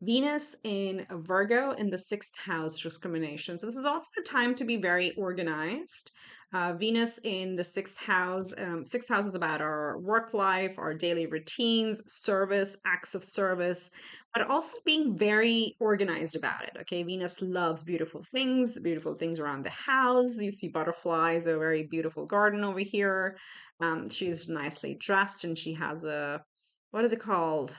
Venus in Virgo in the sixth house, discrimination. So this is also a time to be very organized. Venus in the sixth house. Sixth house is about our work life, our daily routines, service, acts of service, but also being very organized about it. Okay, Venus loves beautiful things around the house. You see butterflies, a very beautiful garden over here. She's nicely dressed, and she has a, what is it called?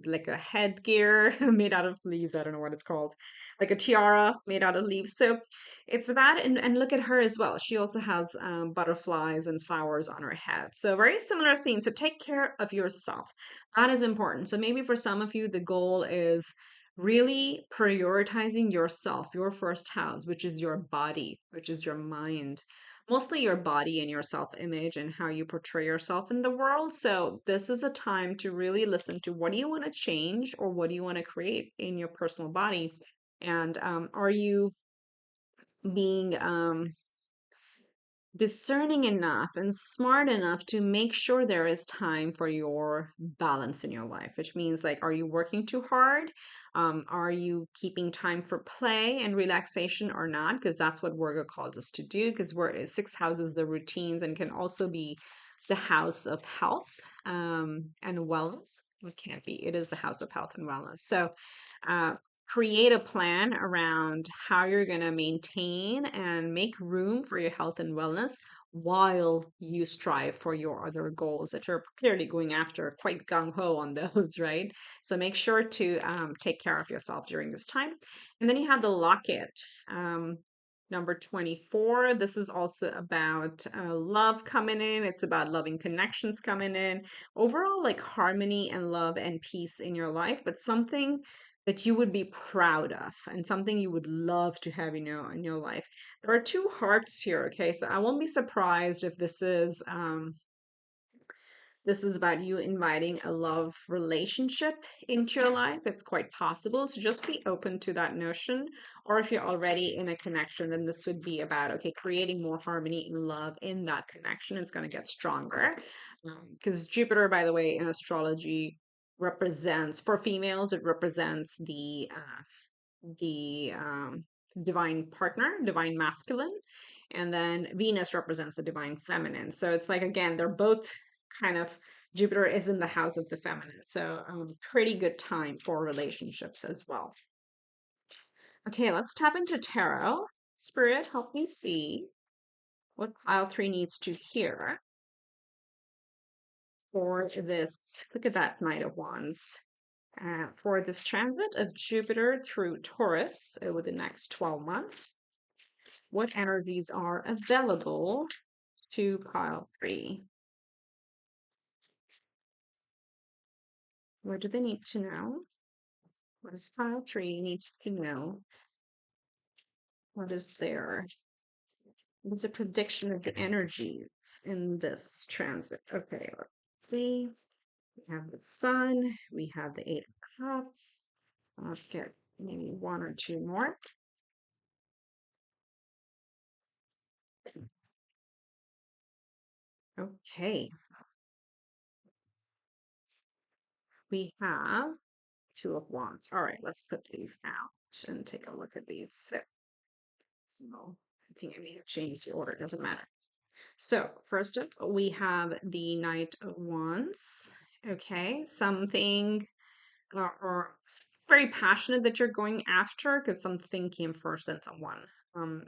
Like a headgear made out of leaves. I don't know what it's called. Like a tiara made out of leaves. So it's about, and look at her as well. She also has butterflies and flowers on her head. So very similar theme. So take care of yourself. That is important. So maybe for some of you, the goal is really prioritizing yourself, your first house, which is your body, which is your mind, mostly your body and your self image and how you portray yourself in the world. So, this is a time to really listen to what do you want to change or what do you want to create in your personal body. And are you being discerning enough and smart enough to make sure there is time for your balance in your life, which means, like, are you working too hard? Are you keeping time for play and relaxation or not? Because that's what Virgo calls us to do, because we're sixth house is the routines and can also be the house of health and wellness. It can't be, it is the house of health and wellness. So uh, create a plan around how you're going to maintain and make room for your health and wellness while you strive for your other goals that you're clearly going after, quite gung-ho on those, right? So make sure to take care of yourself during this time. And then you have the locket, number 24. This is also about love coming in. It's about loving connections coming in. Overall, like, harmony and love and peace in your life, but something that you would be proud of and something you would love to have in your life. There are two hearts here, okay? So I won't be surprised if this is about you inviting a love relationship into your life. It's quite possible. So just be open to that notion. Or if you're already in a connection, then this would be about, okay, creating more harmony and love in that connection. It's going to get stronger. Because Jupiter, by the way, in astrology represents, for females, it represents the divine partner, divine masculine, and then Venus represents the divine feminine. So it's like, again, they're both kind of, Jupiter is in the house of the feminine. So pretty good time for relationships as well. Okay, let's tap into tarot. Spirit, help me see what pile 3 needs to hear for this. Look at that Knight of Wands. For this transit of Jupiter through Taurus over the next 12 months. What energies are available to pile 3? What do they need to know? What does pile 3 need to know? What is there? What's a prediction of the energies in this transit? Okay, let's see. We have the sun, we have the 8 of Cups. Let's get maybe 1 or 2 more. Okay, we have 2 of Wands. All right, let's put these out and take a look at these. So I think I may have changed the order, doesn't matter. So first up, we have the Knight of Wands. Okay, something or very passionate that you're going after because something came first and someone. Um,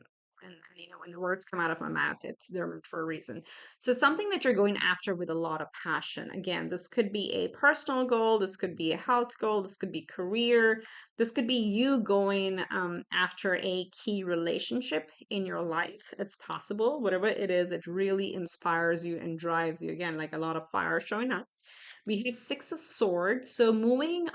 and you know, when the words come out of my mouth, it's they're for a reason. So something that you're going after with a lot of passion. Again, this could be a personal goal, this could be a health goal, this could be career, this could be you going after a key relationship in your life. It's possible, whatever it is, it really inspires you and drives you. Again, like a lot of fire showing up. We have 6 of Swords, so moving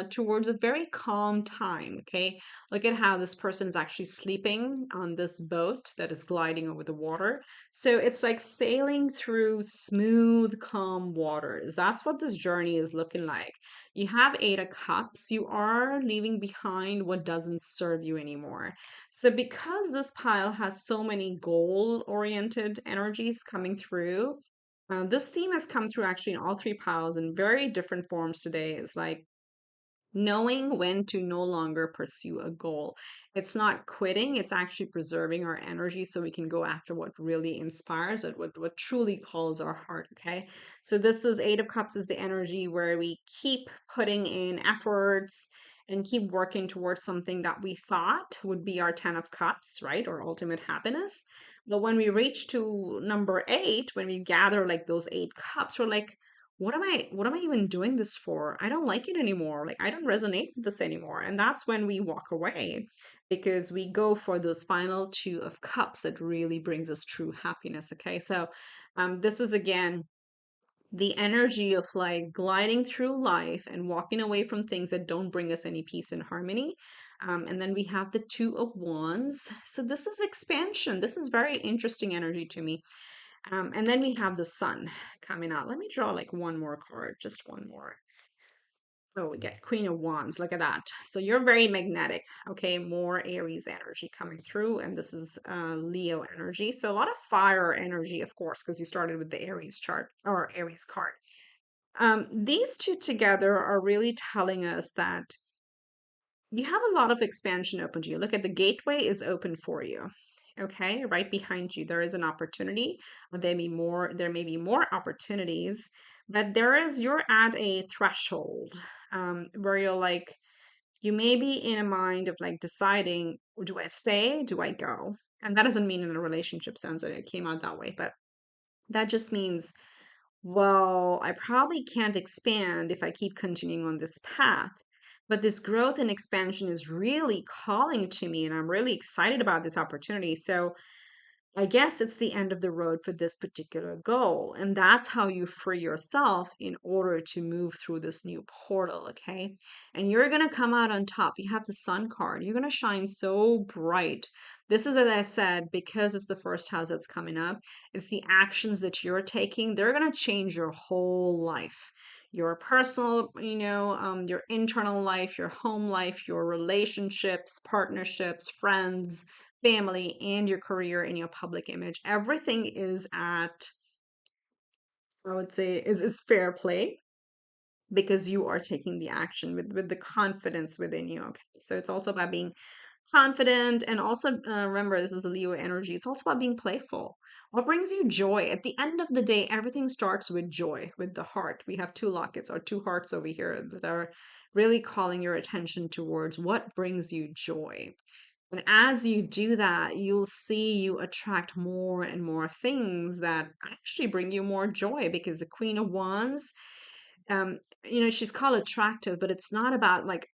towards a very calm time. Okay, look at how this person is actually sleeping on this boat that is gliding over the water. So it's like sailing through smooth, calm waters. That's what this journey is looking like. You have 8 of Cups. You are leaving behind what doesn't serve you anymore. So because this pile has so many goal-oriented energies coming through, this theme has come through actually in all 3 piles in very different forms today. It's like knowing when to no longer pursue a goal. It's not quitting, it's actually preserving our energy so we can go after what really inspires it, what truly calls our heart. Okay. So this is 8 of Cups is the energy where we keep putting in efforts and keep working towards something that we thought would be our 10 of Cups, right? Or ultimate happiness. But when we reach to number 8, when we gather like those 8 cups, we're like, what am I even doing this for? I don't like it anymore. Like I don't resonate with this anymore. And that's when we walk away because we go for those final 2 of Cups that really brings us true happiness. Okay. So this is again the energy of like gliding through life and walking away from things that don't bring us any peace and harmony. And then we have the 2 of Wands. So this is expansion. This is very interesting energy to me. And then we have the sun coming out. Let me draw like one more card, just one more. Oh, we get Queen of Wands. Look at that. So you're very magnetic. Okay, more Aries energy coming through, and this is Leo energy. So a lot of fire energy, of course, because you started with the Aries chart or Aries card. These two together are really telling us that you have a lot of expansion open to you. Look at the gateway is open for you. Okay, right behind you, there is an opportunity. There may be more opportunities, but you're at a threshold where you're like, you may be in a mind of like deciding, do I stay? Do I go? And that doesn't mean in a relationship sense that it came out that way, but that just means well, I probably can't expand if I keep continuing on this path. But this growth and expansion is really calling to me, and I'm really excited about this opportunity. So I guess it's the end of the road for this particular goal. And that's how you free yourself in order to move through this new portal, okay? And you're going to come out on top. You have the sun card. You're going to shine so bright. This is, as I said, because it's the first house that's coming up, it's the actions that you're taking. They're going to change your whole life. Your personal, your internal life, your home life, your relationships, partnerships, friends, family, and your career and your public image. Everything is at, I would say, is fair play because you are taking the action with the confidence within you. Okay. So it's also about being confident and also remember this is a Leo energy. It's also about being playful. What brings you joy? At the end of the day, everything starts with joy, with the heart. We have 2 lockets or 2 hearts over here that are really calling your attention towards what brings you joy. And as you do that, you'll see you attract more and more things that actually bring you more joy because the Queen of Wands, she's called attractive, but it's not about like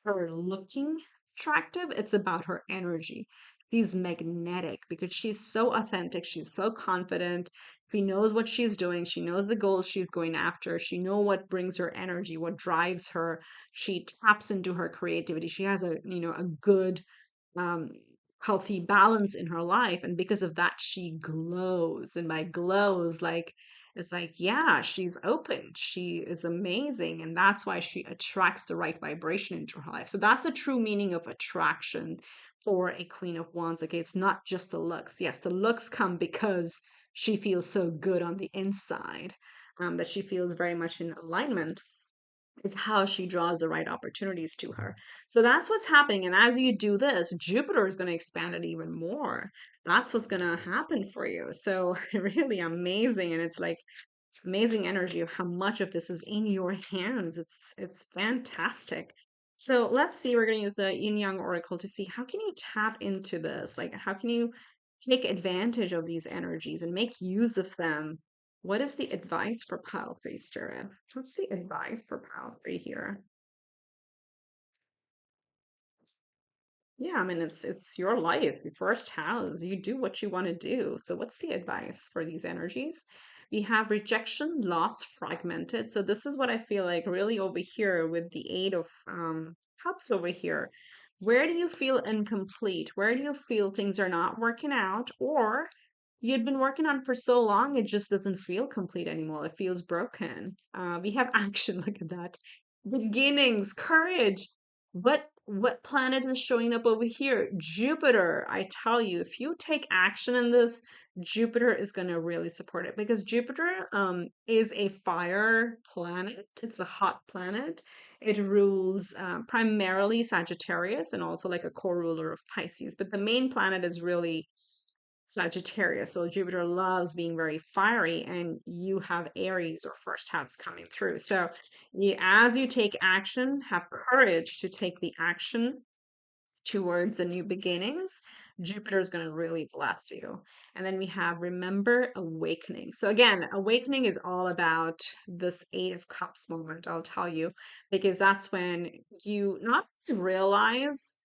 her looking attractive, it's about her energy. She's magnetic because she's so authentic. She's so confident. She knows what she's doing. She knows the goals she's going after. She knows what brings her energy, what drives her. She taps into her creativity. She has a good um, healthy balance in her life. And because of that, she glows. And by glows, like, it's like, yeah, she's open. She is amazing. And that's why she attracts the right vibration into her life. So that's the true meaning of attraction for a Queen of Wands. Okay, it's not just the looks. Yes, the looks come because she feels so good on the inside, that she feels very much in alignment is how she draws the right opportunities to her. So that's what's happening. And as you do this, Jupiter is going to expand it even more. That's what's going to happen for you. So really amazing. And it's like amazing energy of how much of this is in your hands. It's fantastic. So let's see, we're going to use the Yin Yang Oracle to see how can you tap into this? Like how can you take advantage of these energies and make use of them? What is the advice for Pile 3 Spirit? What's the advice for Pile 3 here? Yeah, I mean it's your life, your first house. You do what you want to do. So what's the advice for these energies? We have rejection, loss, fragmented. So this is what I feel like really over here with the Eight of Cups over here. Where do you feel incomplete? Where do you feel things are not working out? Or you'd been working on for so long, it just doesn't feel complete anymore. It feels broken. We have action. Look at that. Beginnings, courage. What planet is showing up over here? Jupiter. I tell you, if you take action in this, Jupiter is going to really support it because Jupiter is a fire planet. It's a hot planet. It rules primarily Sagittarius and also like a co-ruler of Pisces. But the main planet is really Sagittarius. So Jupiter loves being very fiery, and you have Aries or first house coming through. So as you take action, have courage to take the action towards the new beginnings. Jupiter is going to really bless you. And then we have remember awakening. So again, awakening is all about this Eight of Cups moment, I'll tell you, because that's when you not realize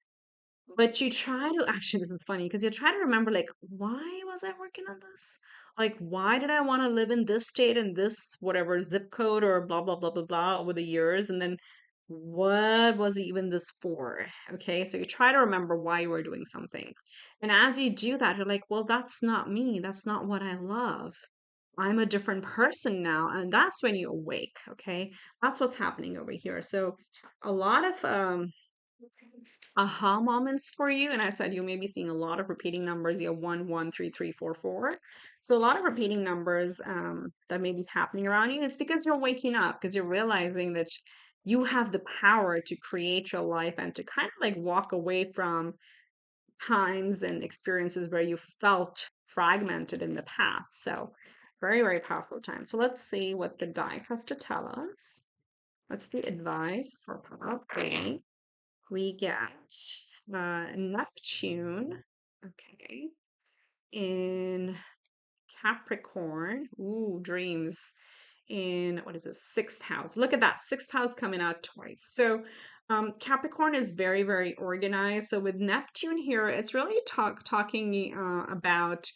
but you try to actually, this is funny because you try to remember, like, why was I working on this? Like, why did I want to live in this state and this whatever zip code or blah, blah, blah, blah, blah over the years? And then what was even this for? Okay, so you try to remember why you were doing something. And as you do that, you're like, well, that's not me. That's not what I love. I'm a different person now. And that's when you awake. Okay, that's what's happening over here. So a lot of, aha moments for you. And I said you may be seeing a lot of repeating numbers. You have 1, 1, 3, 3, 4, 4. So a lot of repeating numbers that may be happening around you. It's because you're waking up, because you're realizing that you have the power to create your life and to kind of like walk away from times and experiences where you felt fragmented in the past. So very, very powerful time. So let's see what the dice has to tell us. What's the advice for power play? We get Neptune, okay, in Capricorn. Ooh, dreams in what is this, sixth house. Look at that, sixth house coming out twice. So Capricorn is very, very organized. So with Neptune here, it's really talking about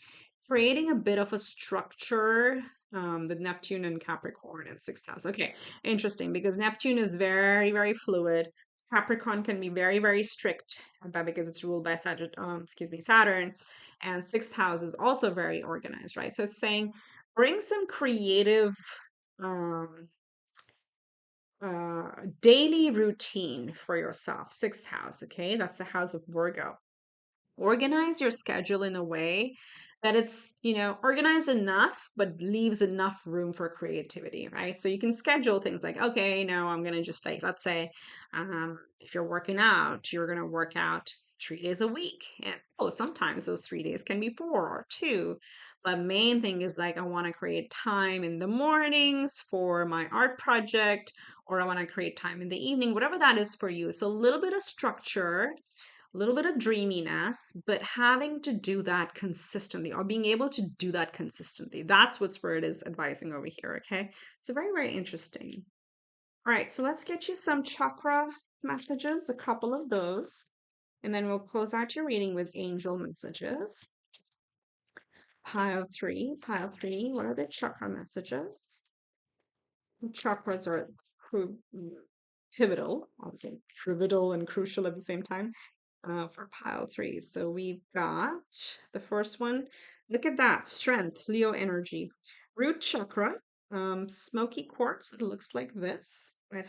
creating a bit of a structure with Neptune and Capricorn in sixth house. Okay, interesting because Neptune is very, very fluid. Capricorn can be very, very strict, but because it's ruled by Saturn, and sixth house is also very organized, right? So it's saying bring some creative um daily routine for yourself. Sixth house, okay? That's the house of Virgo. Organize your schedule in a way that it's, organized enough, but leaves enough room for creativity, right? So you can schedule things like, okay, now I'm gonna just like, let's say, if you're working out, you're gonna work out 3 days a week. And sometimes those 3 days can be 4 or 2. But main thing is like, I want to create time in the mornings for my art project, or I want to create time in the evening, whatever that is for you. So a little bit of structure, a little bit of dreaminess, but having to do that consistently or being able to do that consistently. That's what Spirit is advising over here, okay? So very, very interesting. All right, so let's get you some chakra messages, a couple of those. And then we'll close out your reading with angel messages. Pile three, what are the chakra messages? Chakras are pivotal, obviously pivotal and crucial at the same time for pile three. So we've got the first one. Look at that, strength, Leo energy, root chakra, smoky quartz. It looks like this, right?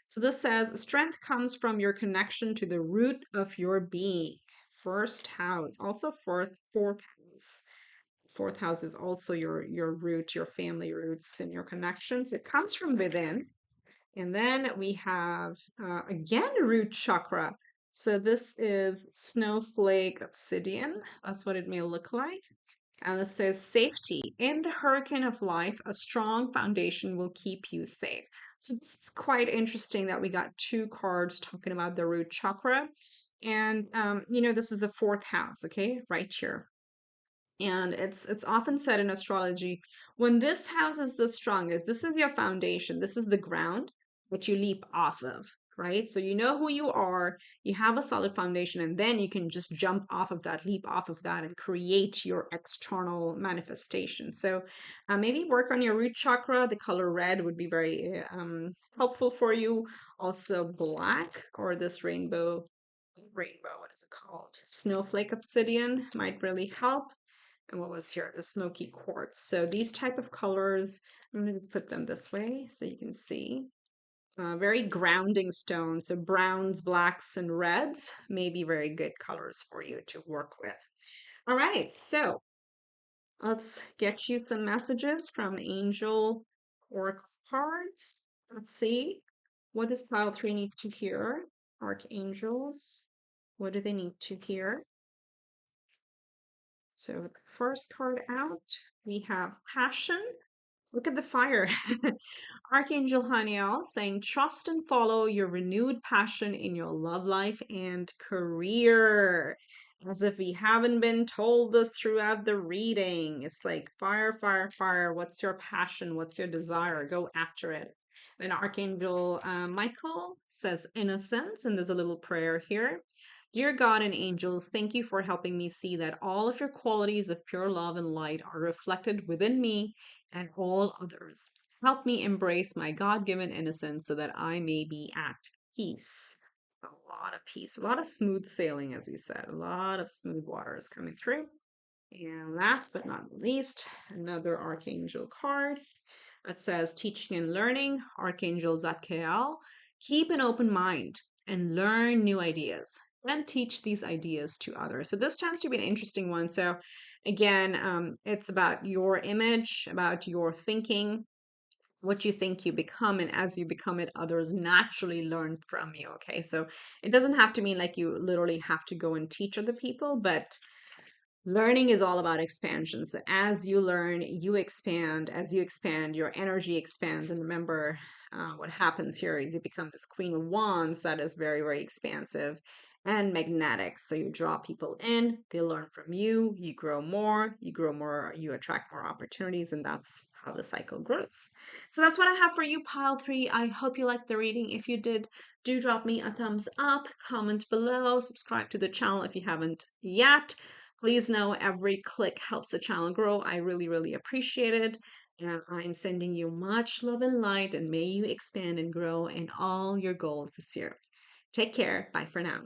So this says strength comes from your connection to the root of your being. First house, also fourth house. Fourth house is also your root, your family roots, and your connections. It comes from within. And then we have again root chakra. So this is snowflake obsidian. That's what it may look like. And it says safety. In the hurricane of life, a strong foundation will keep you safe. So this is quite interesting that we got two cards talking about the root chakra. And this is the fourth house, okay, right here. And it's often said in astrology, when this house is the strongest, this is your foundation, this is the ground that you leap off of, right? So you know who you are, you have a solid foundation, and then you can just jump off of that, leap off of that, and create your external manifestation. So maybe work on your root chakra. The color red would be very helpful for you. Also black or this rainbow, what is it called? Snowflake obsidian might really help. And what was here? The smoky quartz. So these type of colors, I'm going to put them this way so you can see. Very grounding stones. So browns, blacks, and reds may be very good colors for you to work with. All right, so let's get you some messages from Angel Oracle cards. Let's see. What does pile 3 need to hear? Archangels. What do they need to hear? So the first card out, we have passion. Look at the fire. Archangel Haniel saying, trust and follow your renewed passion in your love life and career. As if we haven't been told this throughout the reading. It's like fire, fire, fire. What's your passion? What's your desire? Go after it. Then Archangel Michael says innocence, and there's a little prayer here. Dear God and angels, thank you for helping me see that all of your qualities of pure love and light are reflected within me and all others. Help me embrace my God given innocence so that I may be at peace. A lot of peace, a lot of smooth sailing, as we said, a lot of smooth waters coming through. And last but not least, another Archangel card that says teaching and learning, Archangel Zadkiel. Keep an open mind and learn new ideas. Then teach these ideas to others. So this tends to be an interesting one. So again, it's about your image, about your thinking, what you think you become, and as you become it, others naturally learn from you. Okay, so it doesn't have to mean like you literally have to go and teach other people, but learning is all about expansion. So as you learn, you expand. As you expand, your energy expands. And remember, what happens here is you become this Queen of Wands that is very, very expansive and magnetic. So you draw people in, they learn from you, you grow more, you attract more opportunities, and that's how the cycle grows. So that's what I have for you, pile 3. I hope you liked the reading. If you did, do drop me a thumbs up, comment below, subscribe to the channel if you haven't yet. Please know every click helps the channel grow. I really, really appreciate it. And I'm sending you much love and light, and may you expand and grow in all your goals this year. Take care. Bye for now.